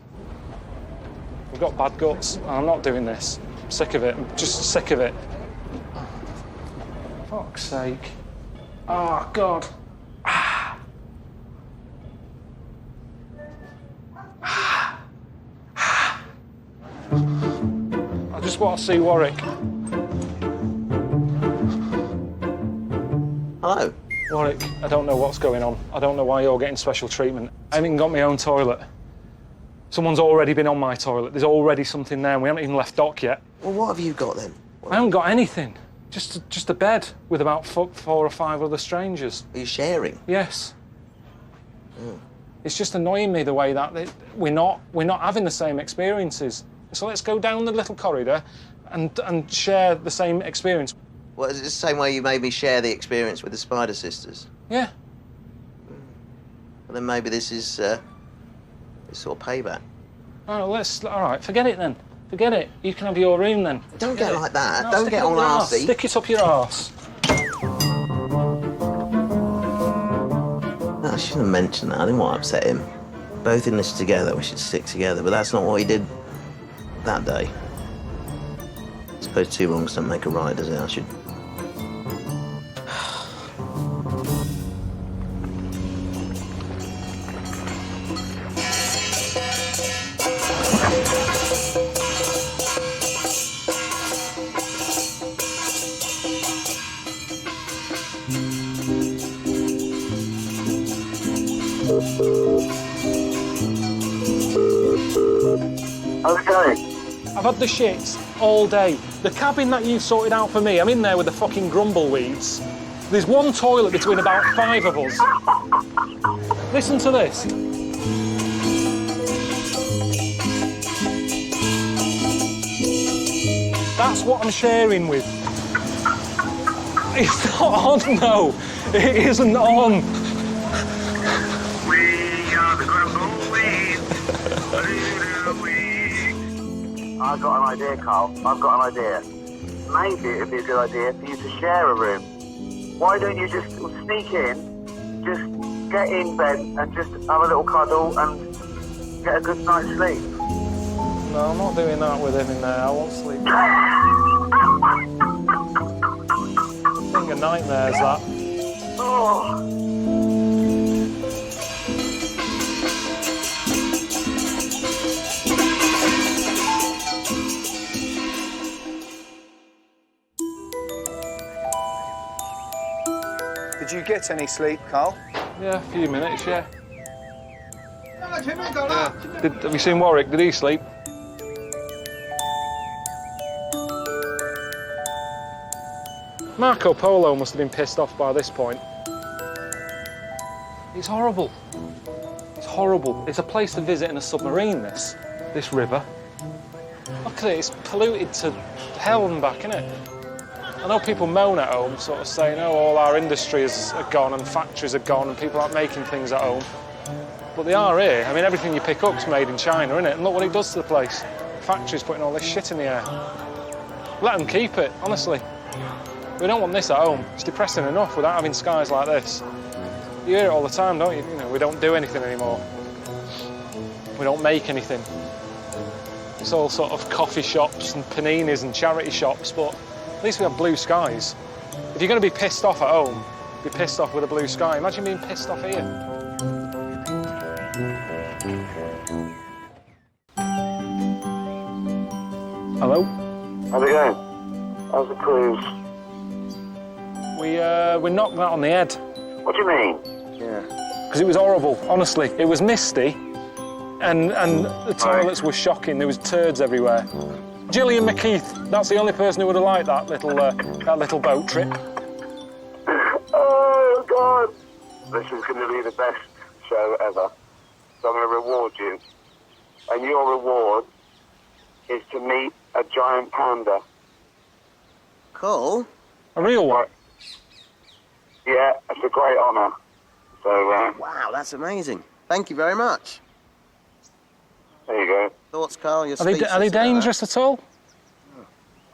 We've got bad guts. I'm not doing this. I'm sick of it. I'm just sick of it. Fuck's sake. Oh, God. I just want to see Warwick. Hello. Warwick, I don't know what's going on. I don't know why you're getting special treatment. I haven't even got my own toilet. Someone's already been on my toilet. There's already something there and we haven't even left dock yet. Well, what have you got then? I haven't got anything. Just a bed with about 4 or 5 other strangers. Are you sharing? Yes. Mm. It's just annoying me the way that we're not having the same experiences. So let's go down the little corridor and share the same experience. Well, is it the same way you made me share the experience with the Spider Sisters? Yeah. Well, then maybe this is sort of payback. All right, forget it then. Forget it. You can have your room then. Don't get like that. No, Don't get all nasty. Stick it up your arse. No, I shouldn't have mentioned that. I didn't want to upset him. Both in this together, we should stick together, but that's not what he did that day. I suppose 2 wrongs don't make a right, does it? I should... I've had the shits all day. The cabin that you've sorted out for me, I'm in there with the fucking grumbleweeds. There's one toilet between about 5 of us. Listen to this. That's what I'm sharing with. It's not on, though. It isn't on. I've got an idea, Carl. I've got an idea. Maybe it'd be a good idea for you to share a room. Why don't you just sneak in, just get in bed and just have a little cuddle and get a good night's sleep? No, I'm not doing that with him in there. I won't sleep. I think a nightmare's that. Oh. Did you get any sleep, Carl? Yeah, a few minutes, yeah. Have you seen Warwick? Did he sleep? Marco Polo must have been pissed off by this point. It's horrible. It's horrible. It's a place to visit in a submarine, this river. Look at it, it's polluted to hell and back, innit? I know people moan at home, sort of saying, oh, all our industries are gone and factories are gone and people aren't making things at home. But they are here. I mean, everything you pick up's made in China, innit? And look what it does to the place. Factories putting all this shit in the air. Let them keep it, honestly. We don't want this at home. It's depressing enough without having skies like this. You hear it all the time, don't you? You know, we don't do anything anymore. We don't make anything. It's all sort of coffee shops and paninis and charity shops, but at least we have blue skies. If you're going to be pissed off at home, be pissed off with a blue sky. Imagine being pissed off here. Hello? How's it going? How's the cruise? We knocked that on the head. What do you mean? Yeah. Because it was horrible, honestly. It was misty, and the toilets were shocking. There was turds everywhere. Gillian McKeith, that's the only person who would have liked that little boat trip. Oh, God. This is going to be the best show ever. So I'm going to reward you. And your reward is to meet a giant panda. Cool. A real one? Yeah, it's a great honour. So, wow, that's amazing. Thank you very much. There you go. Thoughts, Carl? You're Are they dangerous at all?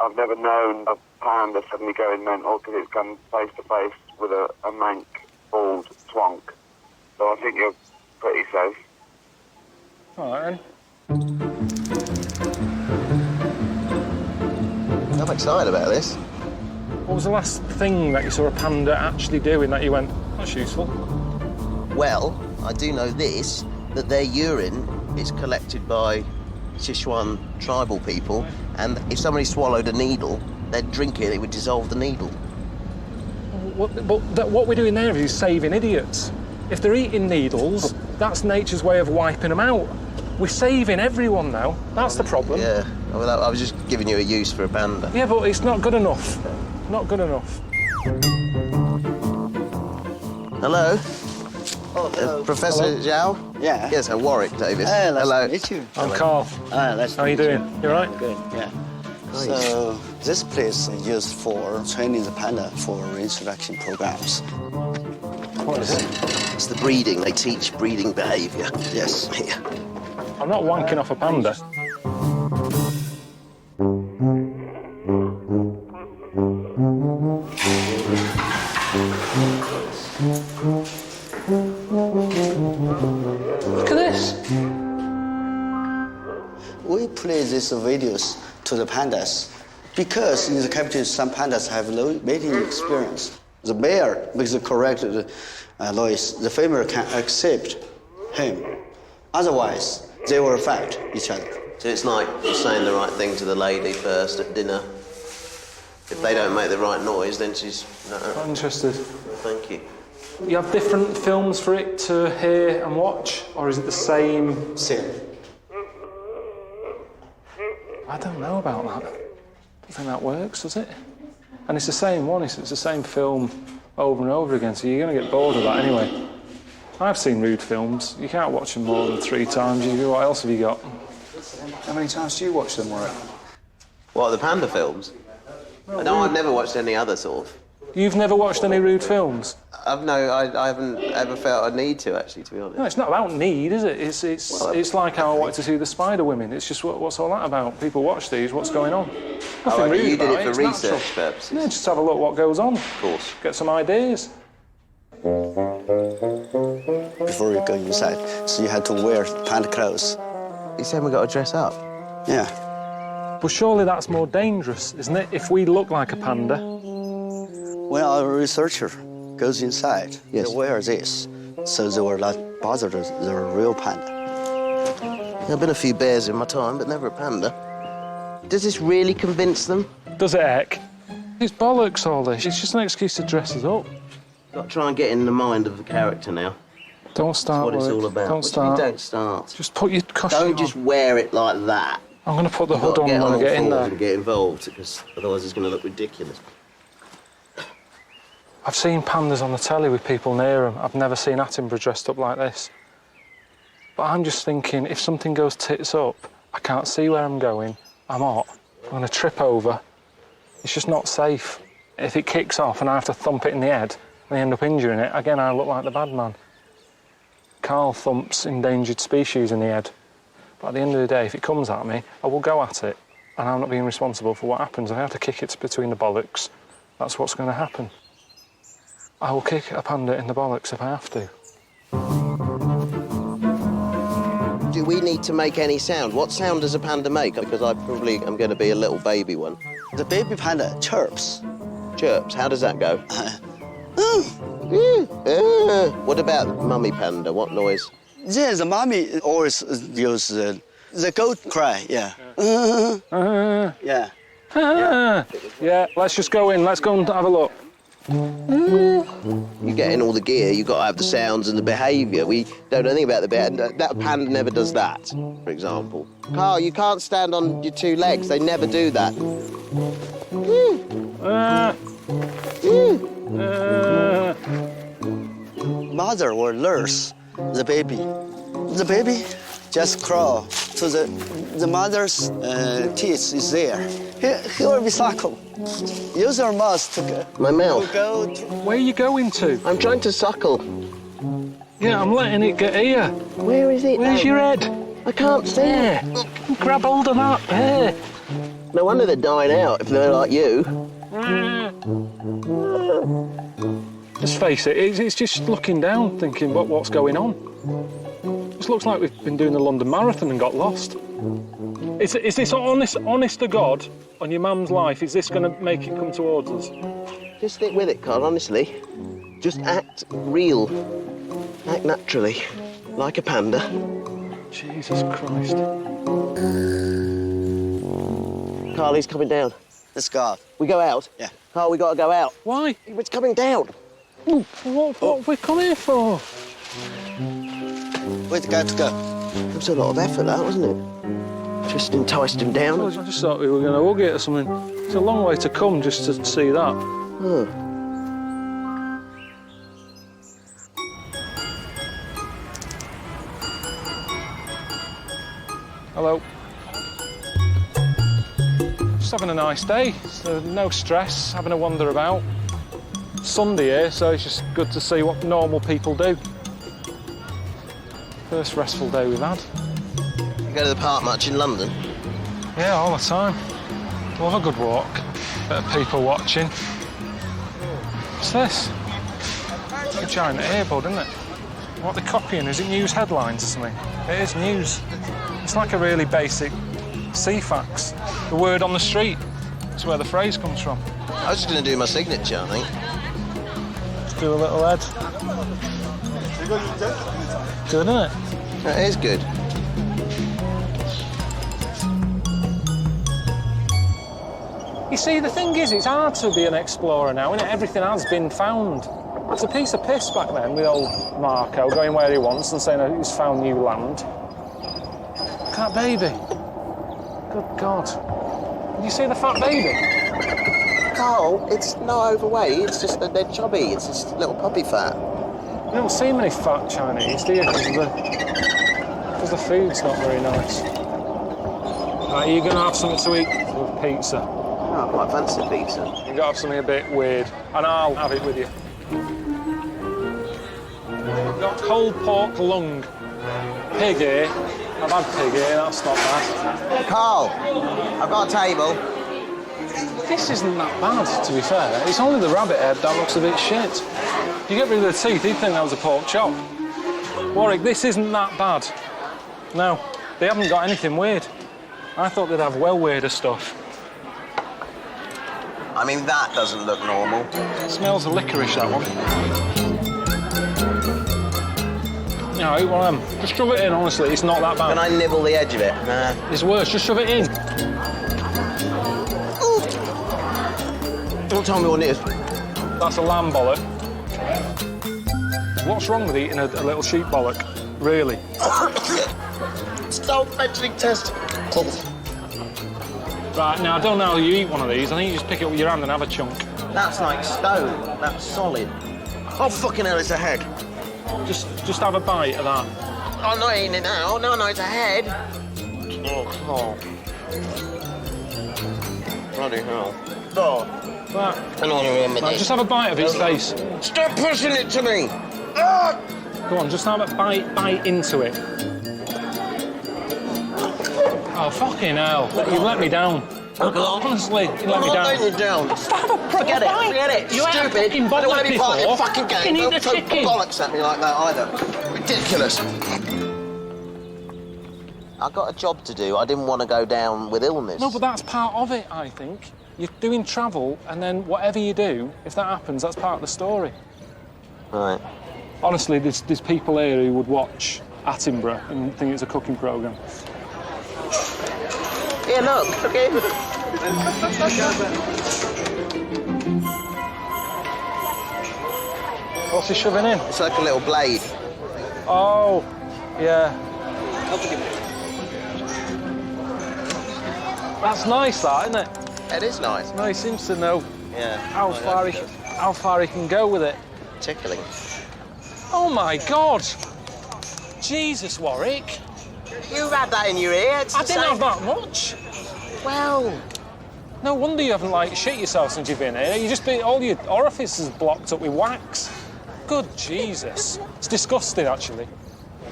I've never known a panda suddenly going mental because it's come face to face with a mank, bald twonk. So I think you're pretty safe. All right, then. I'm excited about this. What was the last thing that you saw a panda actually doing that you went, that's useful? Well, I do know this, that their urine is collected by Sichuan tribal people, and if somebody swallowed a needle, they'd drink it, it would dissolve the needle. What we're doing there is saving idiots. If they're eating needles, that's nature's way of wiping them out. We're saving everyone now. That's the problem. Yeah, well, I was just giving you a use for a panda. Yeah, but it's not good enough. Not good enough. Hello? Oh, hello. Professor Zhao? Yeah. Yes, Warwick Davis. Nice Hello. to meet you. I'm Carl. How are you doing? You all right? Good, yeah. Great. So, this place is used for training the panda for reintroduction programs. What is it? It's the breeding. They teach breeding behaviour. Yes. Here. I'm not wanking off a panda. Look at this. We play these videos to the pandas because in the captivity some pandas have low mating experience. The male makes the correct noise. The female can accept him. Otherwise, they will fight each other. So it's like saying the right thing to the lady first at dinner. If they don't make the right noise, then she's... Not interested. Thank you. You have different films for it to hear and watch, or is it the same? Same. I don't know about that. I don't think that works, does it? And it's the same one, it's the same film over and over again, so you're going to get bored of that anyway. I've seen rude films. You can't watch them more than 3 times. What else have you got? How many times do you watch them, Warwick? What, the Panda films? No, I've never watched any other sort of. You've never watched any rude films? I haven't ever felt a need to, actually, to be honest. No, it's not about need, is it? It's like how I wanted to see The Spider Women. It's just what's all that about? People watch these, what's going on? Nothing rude you did about it for it's research natural. purposes? Yeah, just have a look what goes on. Of course. Get some ideas. Before you go inside, so you have to wear panda clothes. You saying we got to dress up? Yeah. But surely that's more dangerous, isn't it? If we look like a panda. When our researcher goes inside, they wear this, so they will not bother the real panda. There have been a few bears in my time, but never a panda. Does this really convince them? Does it, Eck? It's bollocks, all this. It's just an excuse to dress us up. Got to try and get in the mind of the character now. Don't start That's what it's with all about. Don't start. Don't start. Just put your costume Don't just wear it like that. I'm going to put the You've hood got to on when I get in there. And get involved, because otherwise it's going to look ridiculous. I've seen pandas on the telly with people near them. I've never seen Attenborough dressed up like this. But I'm just thinking, if something goes tits up, I can't see where I'm going. I'm hot. I'm going to trip over. It's just not safe. If it kicks off and I have to thump it in the head and I end up injuring it, again, I look like the bad man. Carl thumps endangered species in the head. But at the end of the day, if it comes at me, I will go at it. And I'm not being responsible for what happens. If I have to kick it between the bollocks, that's what's going to happen. I will kick a panda in the bollocks if I have to. Do we need to make any sound? What sound does a panda make? Because I probably am going to be a little baby one. The baby panda chirps. Chirps? How does that go? What about the mummy panda? What noise? Yeah, the mommy always use the goat cry, yeah. Yeah. Yeah, let's just go in. Let's go and have a look. You get in all the gear, you've got to have the sounds and the behaviour. We don't know anything about the behaviour. That panda never does that, for example. Carl, you can't stand on your 2 legs. They never do that. Mother will nurse the baby. The baby just crawl to the mother's teeth is there. He will be suckle. Use your mouth to go. My mouth? Where are you going to? I'm trying to suckle. Yeah, I'm letting it get here. Where is it? Where's your head? I can't see it. Grab hold of that. There. No wonder they're dying out if they're like you. Just face it, it's just looking down, thinking, what's going on? It looks like we've been doing the London Marathon and got lost. Is this honest to God, on your mum's life, is this going to make it come towards us? Just stick with it, Carl, honestly. Just act real. Act naturally, like a panda. Jesus Christ. Carl, he's coming down. Let's go. We go out? Yeah. Carl, we got to go out. Why? It's coming down. What are we coming here for? Where's the guy to go? It was a lot of effort, that, wasn't it? Just enticed him down. I just thought we were going to hug it or something. It's a long way to come just to see that. Huh. Hello. Just having a nice day. So no stress, having a wander about. Sunday here, so it's just good to see what normal people do. First restful day we've had. You go to the park much in London? Yeah, all the time. Love a good walk. Bit of people watching. What's this? It's a giant earbud, isn't it? What they're copying, is it news headlines or something? It is news. It's like a really basic CFAX. The word on the street. That's where the phrase comes from. I was just going to do my signature, I think. Let's do a little head. Good, isn't it? That is good. You see, the thing is, it's hard to be an explorer now, isn't it? Everything has been found. It's a piece of piss back then with old Marco going where he wants and saying he's found new land. Look at that baby. Good God. Did you see the fat baby? Carl, it's not overweight, it's just that they're chubby. It's just little puppy fat. You don't see many fat Chinese, do you? Because the food's not very nice. Right, are you going to have something to eat with pizza? Oh, I quite fancy pizza. You've got to have something a bit weird, and I'll have it with you. I've got cold pork lung. Pig ear. I've had pig ear, that's not bad. Carl, I've got a table. This isn't that bad, to be fair. It's only the rabbit head that looks a bit shit. If you get rid of the teeth, you'd think that was a pork chop. Warwick, this isn't that bad. No, they haven't got anything weird. I thought they'd have well weirder stuff. I mean, that doesn't look normal. It smells of licorice, that one. No, eat one of them. Just shove it in, honestly, it's not that bad. Can I nibble the edge of it? Nah. It's worse, just shove it in. Ooh. Don't tell me what it is. That's a lamb bollock. What's wrong with eating a little sheep bollock? Really? Stop mentioning testicles. Right, now, I don't know how you eat one of these. I think you just pick it with your hand and have a chunk. That's like stone. That's solid. Oh, fucking hell, it's a head. Just have a bite of that. I'm not eating it now. No, it's a head. Oh. Bloody hell. Oh. Right. I don't want to remember Right, this. just have a bite of his face. Stop pushing it to me! Ah! Go on, just have a bite into it. Oh, fucking hell. You let me down. Honestly, you let me down. I'm not letting you down. Forget it. You Stupid. had fucking I don't want to be part of your before. fucking game. You need Don't the throw chicken. bollocks at me like that either. Ridiculous. I've got a job to do. I didn't want to go down with illness. No, but that's part of it, I think. You're doing travel, and then whatever you do, if that happens, that's part of the story. Right. Honestly, there's people here who would watch Attenborough and think it's a cooking programme. Yeah, look. Okay. What's he shoving in? It's like a little blade. Oh, yeah. That's nice, that, isn't it? It is nice. No, he seems to know how Yeah. far he can go with it. Tickling. Oh my God! Jesus, Warwick. You had that in your ear. It's I the didn't same. have that much. Well. No wonder you haven't, like, shit yourself since you've been here. You just been, all your orifices blocked up with wax. Good Jesus. It's disgusting, actually.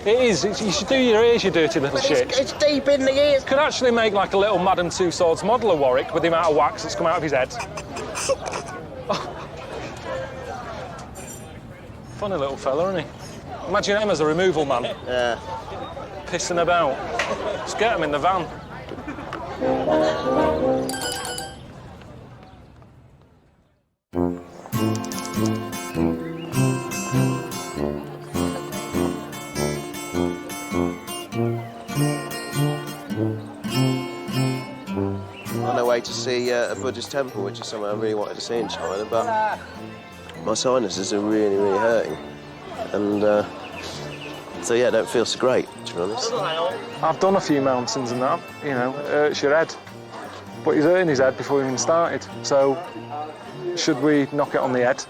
It is. You should do your ears, you dirty little shit. It's deep in the ears. Could actually make, like, a little Madame Tussauds model of Warwick with the amount of wax that's come out of his head. Funny little fella, isn't he? Imagine him as a removal man. Yeah. Pissing about. Just get him in the van. On our way to see a Buddhist temple, which is somewhere I really wanted to see in China, but my sinuses are really, really hurting. And so, yeah, I don't feel so great, to be honest. I've done a few mountains and that, you know, it hurts your head. But he's hurting his head before we even started, so should we knock it on the head?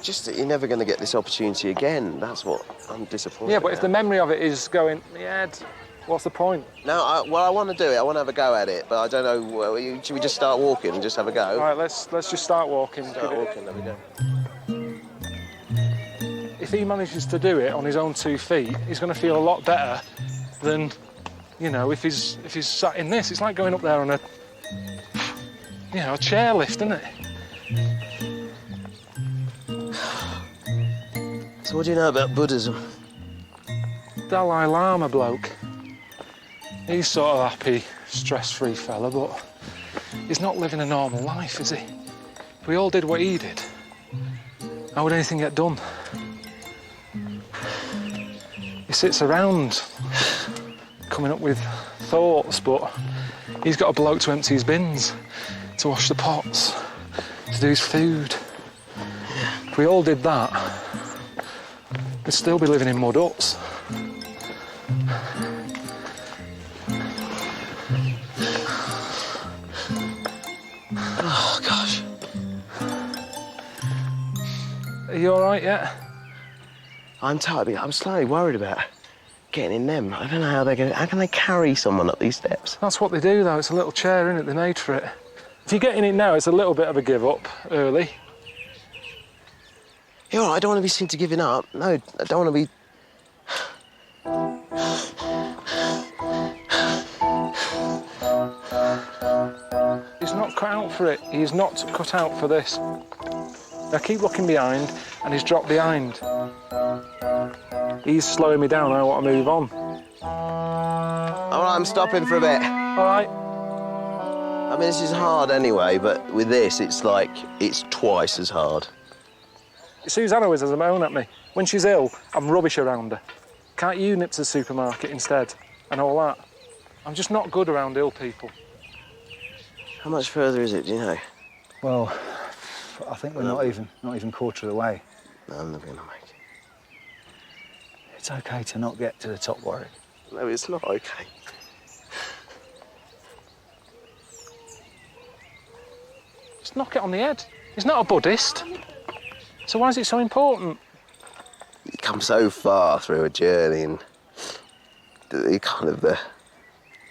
Just that you're never going to get this opportunity again. That's what I'm disappointed Yeah, but if about. the memory of it is going, the head, what's the point? No, I want to do it. I want to have a go at it, but I don't know. Should we just start walking and just have a go? All right, let's just start walking. Start walking, there we go. If he manages to do it on his own 2 feet, he's going to feel a lot better than, you know, if he's sat in this. It's like going up there on a, you know, a chairlift, isn't it? So what do you know about Buddhism? Dalai Lama bloke. He's sort of happy, stress-free fella, but he's not living a normal life, is he? If we all did what he did, how would anything get done? He sits around coming up with thoughts, but he's got a bloke to empty his bins, to wash the pots, to do his food. If we all did that, we'd still be living in mud huts. Oh, gosh. you all right yet? I'm tired. I'm slightly worried about getting in them. I don't know how they're going to... How can they carry someone up these steps? That's what they do, though. It's a little chair, isn't it? They made for it. If you get in it now, it's a little bit of a give-up early. You're all right. I don't want to be seen to giving up. No, I don't want to be... He's not cut out for it. He's not cut out for this. I keep looking behind, and he's dropped behind. He's slowing me down. I want to move on. All right, I'm stopping for a bit. All right. I mean, this is hard anyway, but with this, it's like, it's twice as hard. Susanna always has a moan at me. When she's ill, I'm rubbish around her. Can't you nip to the supermarket instead? And all that. I'm just not good around ill people. How much further is it, do you know? Well, I think we're not even quarter of the way. No, I'm not going to make it. It's okay to not get to the top, Warwick. No, it's not okay. Just knock it on the head. He's not a Buddhist. So why is it so important? You come so far through a journey and the kind of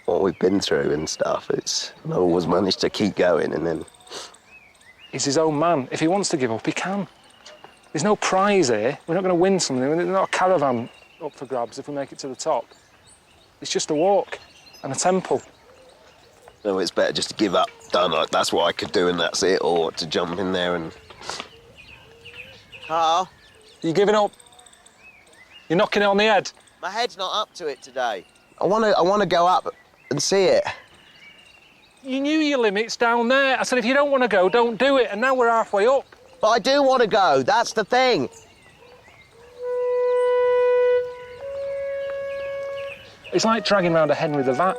what we've been through and stuff, I've always managed to keep going, and then... He's his own man. If he wants to give up, he can. There's no prize here. We're not going to win something. There's not a caravan up for grabs if we make it to the top. It's just a walk and a temple. No, it's better just to give up. Done. Like, that's what I could do and that's it, or to jump in there and... Carl? You're giving up? You're knocking it on the head? My head's not up to it today. I want to go up and see it. You knew your limits down there. I said, if you don't want to go, don't do it. And now we're halfway up. But I do want to go. That's the thing. It's like dragging around a hen with a vac.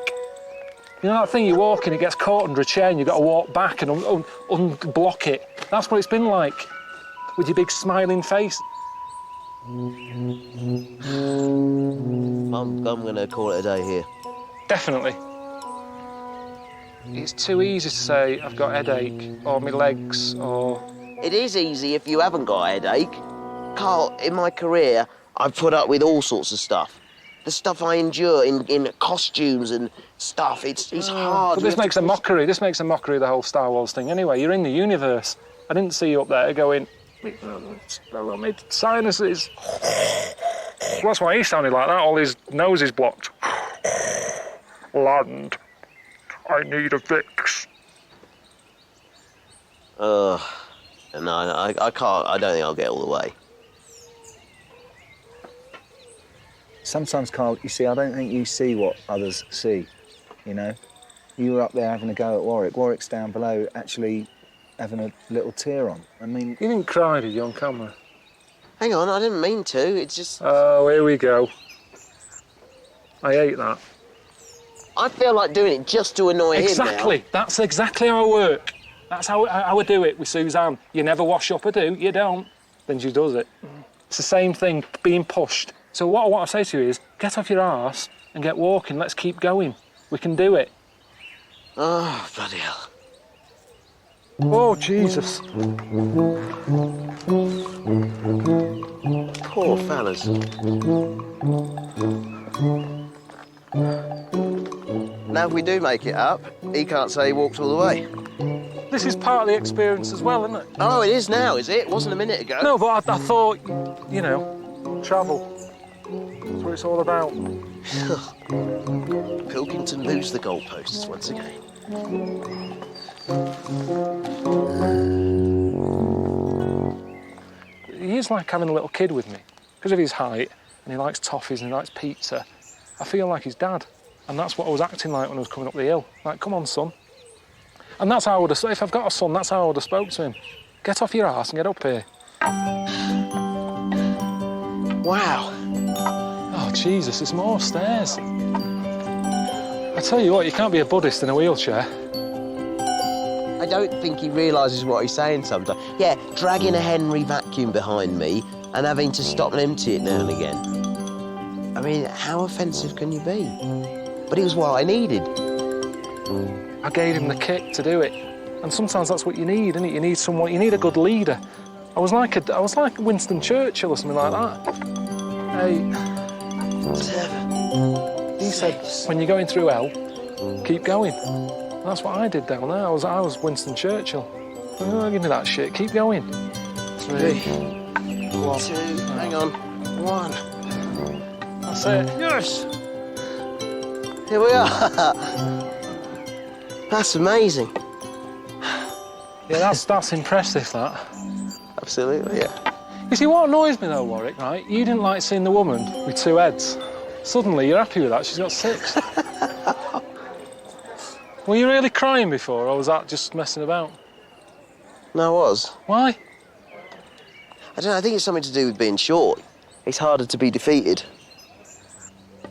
You know that thing you walk in, it gets caught under a chair and you've got to walk back and unblock it. That's what it's been like, with your big smiling face. I'm going to call it a day here. Definitely. It's too easy to say, I've got a headache, or my legs, or... It is easy if you haven't got a headache. Carl, in my career, I've put up with all sorts of stuff. The stuff I endure in costumes and stuff, it's hard. But this makes a mockery. This makes a mockery of the whole Star Wars thing. Anyway, you're in the universe. I didn't see you up there going, my sinuses. That's why he sounded like that. All his nose is blocked. Land. I need a fix. No, I can't. I don't think I'll get all the way. Sometimes, Carl, you see, I don't think you see what others see, you know? You were up there having a go at Warwick. Warwick's down below actually having a little tear on. I mean... You didn't cry, did you, on camera? Hang on, I didn't mean to. It's just... Oh, here we go. I hate that. I feel like doing it just to annoy him now. Exactly. That's exactly how I work. That's how I do it with Suzanne. You never wash up, do you? Don't. Then she does it. It's the same thing, being pushed. So what I want to say to you is, get off your arse and get walking. Let's keep going. We can do it. Oh, bloody hell. Oh, Jesus. Poor fellas. Now, if we do make it up, he can't say he walked all the way. This is part of the experience as well, isn't it? Oh, it is now, is it? It wasn't a minute ago. No, but I thought, you know, travel. That's what it's all about. Pilkington moves the goalposts once again. He is like having a little kid with me. Because of his height, and he likes toffees and he likes pizza, I feel like his dad. And that's what I was acting like when I was coming up the hill. Like, come on, son. And that's how I would have, if I've got a son, that's how I would have spoke to him. Get off your arse and get up here. Wow. Oh, Jesus, there's more stairs. I tell you what, you can't be a Buddhist in a wheelchair. I don't think he realises what he's saying sometimes. Yeah, dragging a Henry vacuum behind me and having to stop and empty it now and again. I mean, how offensive can you be? But it was what I needed. I gave him the kick to do it. And sometimes that's what you need, isn't it? You need someone, you need a good leader. I was like Winston Churchill or something like that. 8, 7. He said, when you're going through hell, keep going. That's what I did down there. I was Winston Churchill. Oh, give me that shit. Keep going. 3, 1. 2. Hang on. 1. That's it. Yes. Here we are. That's amazing. Yeah, that's impressive, that. Absolutely, yeah. You see, what annoys me though, Warwick, right? You didn't like seeing the woman with 2 heads. Suddenly, you're happy with that. She's got 6. Were you really crying before, or was that just messing about? No, I was. Why? I don't know, I think it's something to do with being short. It's harder to be defeated.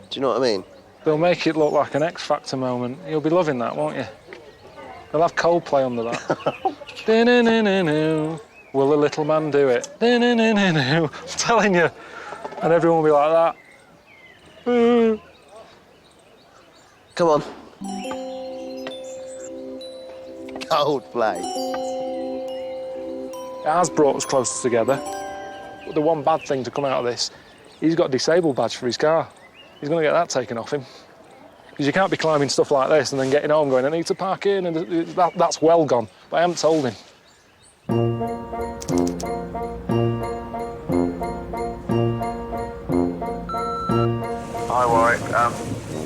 Do you know what I mean? They'll make it look like an X Factor moment. You'll be loving that, won't you? They'll have Coldplay under that. Will the little man do it? I'm telling you. And everyone will be like that. Come on. Coldplay. It has brought us closer together. But the one bad thing to come out of this, he's got a disabled badge for his car. He's going to get that taken off him. Because you can't be climbing stuff like this and then getting home going, I need to park in, and that's well gone. But I haven't told him. Hi, Warwick.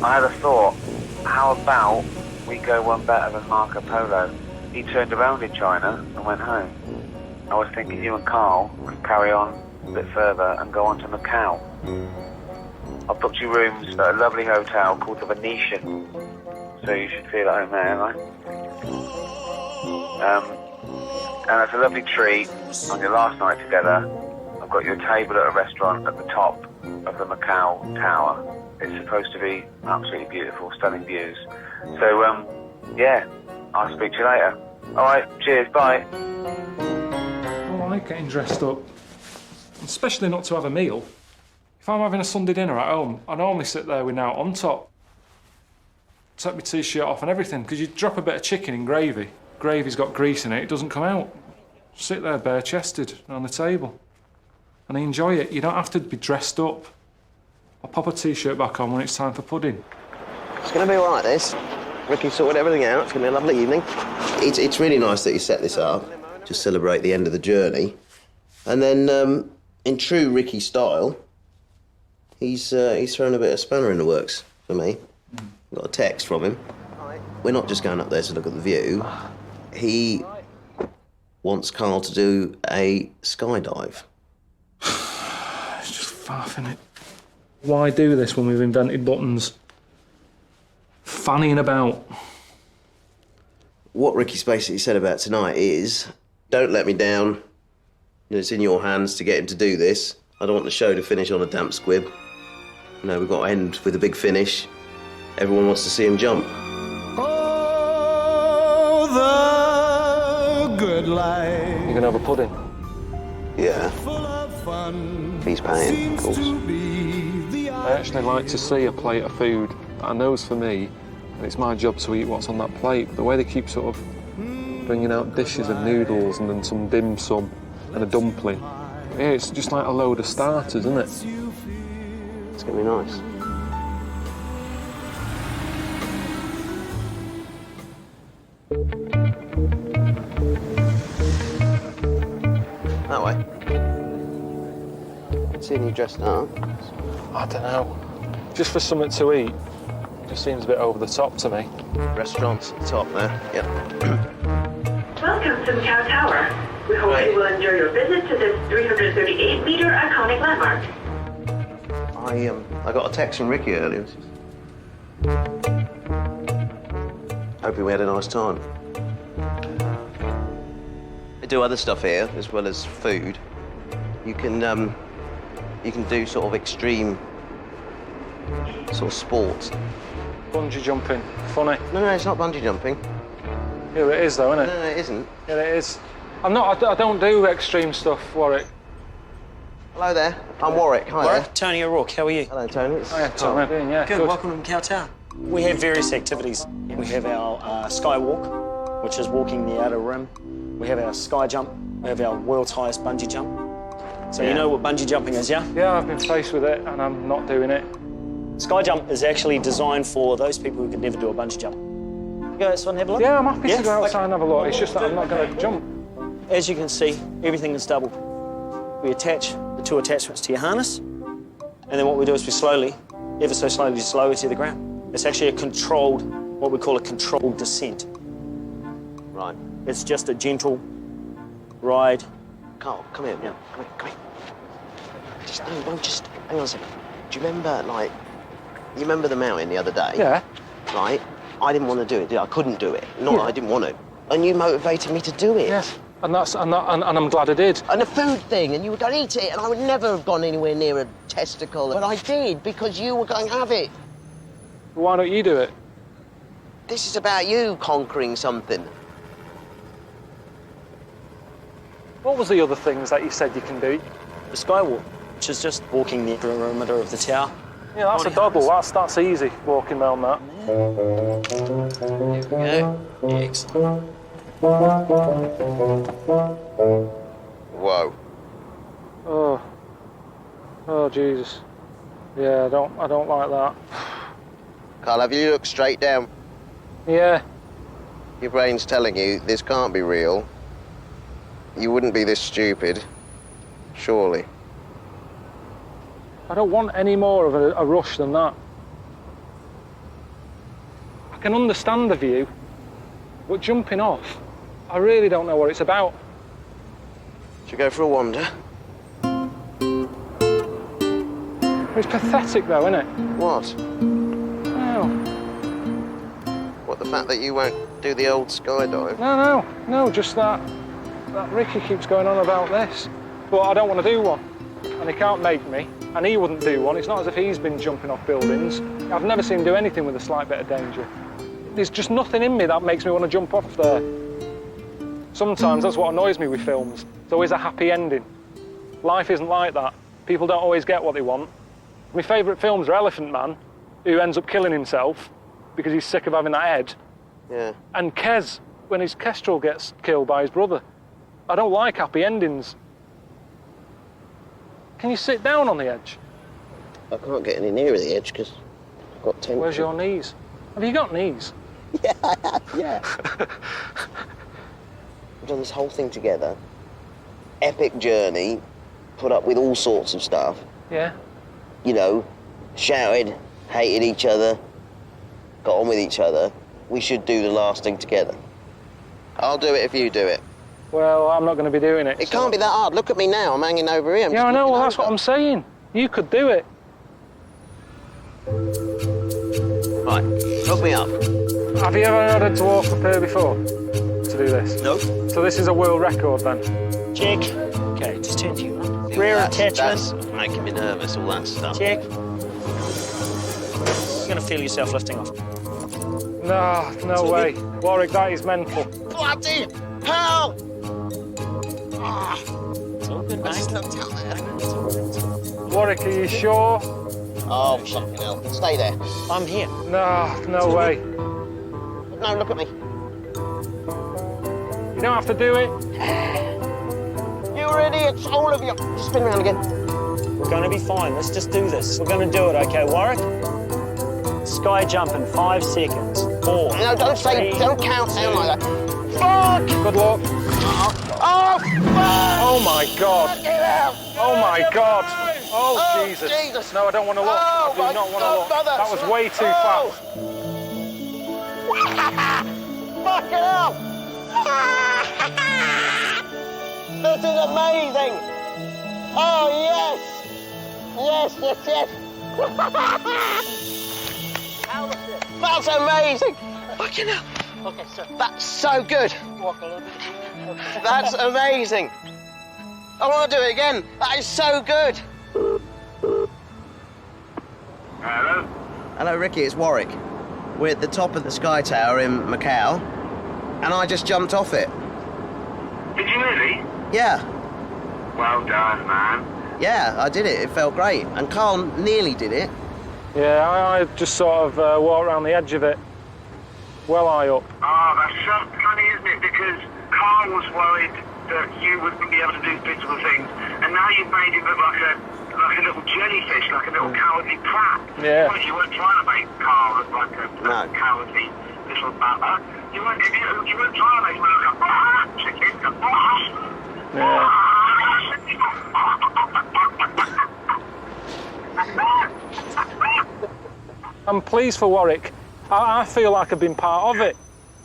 I had a thought. How about we go one better than Marco Polo? He turned around in China and went home. I was thinking you and Carl could carry on a bit further and go on to Macau. I've booked you rooms at a lovely hotel called the Venetian, so you should feel at home there, right? And it's a lovely treat on your last night together. I've got you a table at a restaurant at the top of the Macau Tower. It's supposed to be absolutely beautiful, stunning views. So, yeah, I'll speak to you later. All right, cheers, bye. I don't like getting dressed up, especially not to have a meal. If I'm having a Sunday dinner at home, I normally sit there with now on top, take my t-shirt off and everything, because you drop a bit of chicken in gravy. Gravy's got grease in it, it doesn't come out. Sit there bare-chested on the table and enjoy it. You don't have to be dressed up. I'll pop a t-shirt back on when it's time for pudding. It's going to be all right, this. Ricky sorted everything out. It's going to be a lovely evening. It's really nice that you set this up to celebrate the end of the journey. And then, in true Ricky style, he's thrown a bit of spanner in the works for me. Got a text from him. We're not just going up there to look at the view. He wants Carl to do a skydive. It's just faff, innit? Why do this when we've invented buttons? Fannying about. What Ricky's basically said about tonight is, don't let me down. It's in your hands to get him to do this. I don't want the show to finish on a damp squib. You know, we've got to end with a big finish. Everyone wants to see him jump. Oh, the good life. You gonna have a pudding? Yeah. If he's paying, of course. I actually like to see a plate of food that I know's for me, and it's my job to eat what's on that plate. But the way they keep sort of bringing out dishes of noodles and then some dim sum and a dumpling, yeah, it's just like a load of starters, isn't it? It's gonna be nice. That way. Seeing you dressed up. I don't know. Just for something to eat, just seems a bit over the top to me. Restaurants at the top there, yep. Welcome to Macau Tower. We hope you will enjoy your visit to this 338-meter iconic landmark. I got a text from Ricky earlier. Hoping we had a nice time. They do other stuff here as well as food. You can do sort of extreme sort of sports. Bungee jumping, funny. No, it's not bungee jumping. Yeah, it is though, isn't it? No, it isn't. Yeah, it is. I don't do extreme stuff, Warwick. Hello there. I'm Warwick. Hi there. Tony O'Rourke, how are you? Hello, Tony. Hiya, Tom. How you doing? Yeah, Good. Welcome to Macau Tower. We have various activities. We have our skywalk, which is walking the outer rim. We have our sky jump. We have our world's highest bungee jump. So you know what bungee jumping is, yeah? Yeah, I've been faced with it and I'm not doing it. Sky jump is actually designed for those people who could never do a bungee jump. You go outside and have a look? Yeah, I'm happy to go outside and have a look. It's just that I'm not going to jump. As you can see, everything is doubled. We attach the two attachments to your harness, and then what we do is we slowly, ever so slowly, just lower to the ground. It's actually a controlled, what we call a controlled descent. Right. It's just a gentle ride. Carl, come here. Yeah. Come here. Just hang on a second. Do you remember, like, you remember the mountain the other day? Yeah. Right? I didn't want to do it, did I? I couldn't do it. Not that I didn't want to. And you motivated me to do it. Yes. And I'm glad I did. And the food thing, and you were going to eat it, and I would never have gone anywhere near a testicle. But I did, because you were going to have it. Why don't you do it? This is about you conquering something. What was the other things that you said you can do? The skywalk, which is just walking the perimeter of the tower. Yeah, that's a double. That's easy, walking down that. Here we go. Excellent. Whoa. Oh, Jesus. Yeah, I don't like that. Carl, have you looked straight down? Yeah. Your brain's telling you this can't be real. You wouldn't be this stupid, surely. I don't want any more of a rush than that. I can understand the view, but jumping off, I really don't know what it's about. Should we go for a wander? It's pathetic though, isn't it? What? No. What, the fact that you won't do the old skydive? No, just that Ricky keeps going on about this. But I don't want to do one, and he can't make me, and he wouldn't do one. It's not as if he's been jumping off buildings. I've never seen him do anything with a slight bit of danger. There's just nothing in me that makes me want to jump off there. Sometimes that's what annoys me with films. It's always a happy ending. Life isn't like that. People don't always get what they want. My favourite films are Elephant Man, who ends up killing himself because he's sick of having that head. Yeah. And Kez, when his kestrel gets killed by his brother. I don't like happy endings. Can you sit down on the edge? I can't get any nearer the edge because I've got tension. Where's your knees? Have you got knees? Yeah, I have, yeah. We've done this whole thing together. Epic journey, put up with all sorts of stuff. Yeah. You know, shouted, hated each other, got on with each other. We should do the last thing together. I'll do it if you do it. Well, I'm not going to be doing it. It can't be that hard. Look at me now. I'm hanging over here. Yeah, I know. Well, that's what I'm saying. You could do it. Right, hook me up. Have you ever ordered to walk up here before to do this? No. So this is a world record then? Check. Okay, just turn to you. Rear attachment. That's making me nervous, all that stuff. Check. You're going to feel yourself lifting off. No way. Warwick, that is mental. Bloody hell! It's all good, mate. Warwick, are you sure? Oh, fucking hell. Stay there. I'm here. No way. No, look at me. You don't have to do it. You're idiots, all of you. Just spin around again. We're going to be fine. Let's just do this. We're going to do it, okay, Warwick? Sky jump in 5 seconds. 4. No, don't count down like that. Fuck! Good luck. Oh, fuck! Oh, my God. Oh, my God. Oh, Jesus. No, I don't want to look. I do not want to look. That was way too fast. Fucking hell! This is amazing! Oh, yes! Yes. That's amazing! Fucking hell! Okay, sir. That's so good! Walk a little bit. Okay. That's amazing! I want to do it again! That is so good! Hello? Hello, Ricky, it's Warwick. We're at the top of the Sky Tower in Macau, and I just jumped off it. Did you really? Yeah. Well done, man. Yeah, I did it. It felt great. And Carl nearly did it. Yeah, I just sort of walked around the edge of it. Well high up. Oh, that's so funny, isn't Carl was worried that you wouldn't be able to do physical things, and now you've made him look like a little jellyfish, like a little cowardly prat. Yeah. Well, you weren't trying to make Carl look like a cowardly little butler. You weren't trying to make him look like a chicken. Yeah. I'm pleased for Warwick. I feel like I've been part of it.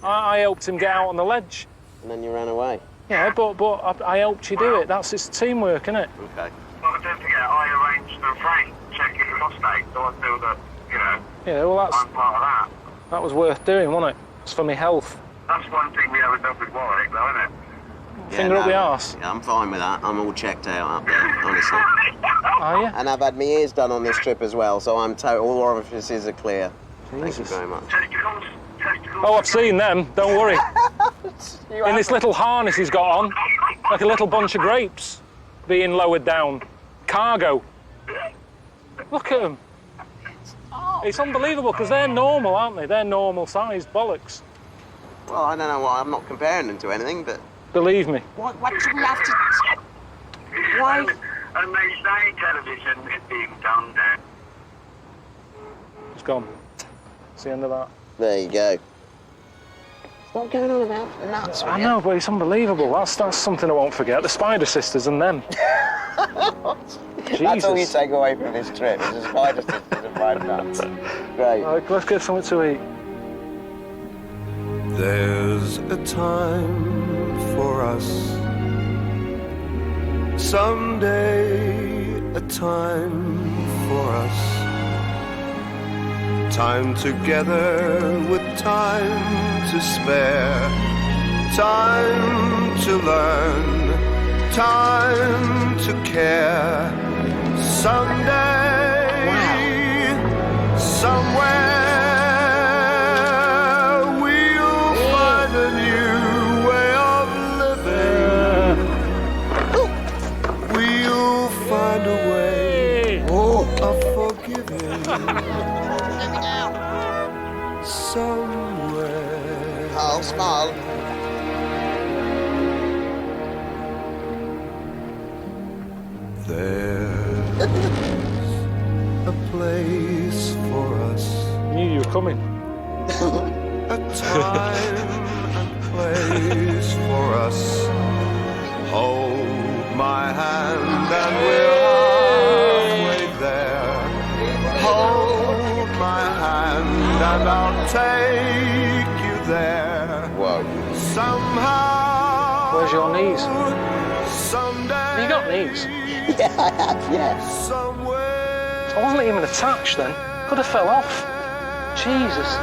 I helped him get out on the ledge. And then you ran away. Yeah, but I helped you do it. That's it's teamwork, isn't it? Okay. Well, don't forget, I arranged the freight checking the prostate, so I feel that, you know, Yeah, well, I'm part of that. that was worth doing, wasn't it? It's for my health. That's one thing we haven't done with Warwick, though, isn't it? Finger up the arse. Yeah, I'm fine with that. I'm all checked out up there, honestly. Are you? And I've had my ears done on this trip as well, so I'm all orifices are clear. Thank you very much. Testicles. Oh, I've seen them. Don't worry. In this little harness he's got on, like a little bunch of grapes being lowered down. Cargo. Look at them. It's unbelievable because they're normal, aren't they? They're normal-sized bollocks. Well, I don't know why. I'm not comparing them to anything, but... Believe me. What do we have to... Why? And they say television is being done there. It's gone. It's the end of that. There you go. What's going on about nuts? I know, but it's unbelievable. That's something I won't forget. The Spider Sisters and them. That's all you take away from this trip, is the Spider Sisters and fried nuts. Great. Right, let's get something to eat. There's a time for us, someday a time for us, time together with time to spare, time to learn, time to care, someday, somewhere. Somewhere. Carl, smile. There's a place for us. Knew you were coming. A time and place for us. Hold my hand and we're halfway there. Hold my hand and I'll take you there. Whoa. Somehow. Where's your knees? Someday. Have you got knees? Yeah, I have, yeah. Somewhere. I wasn't even attached then. Could have fell off. Jesus.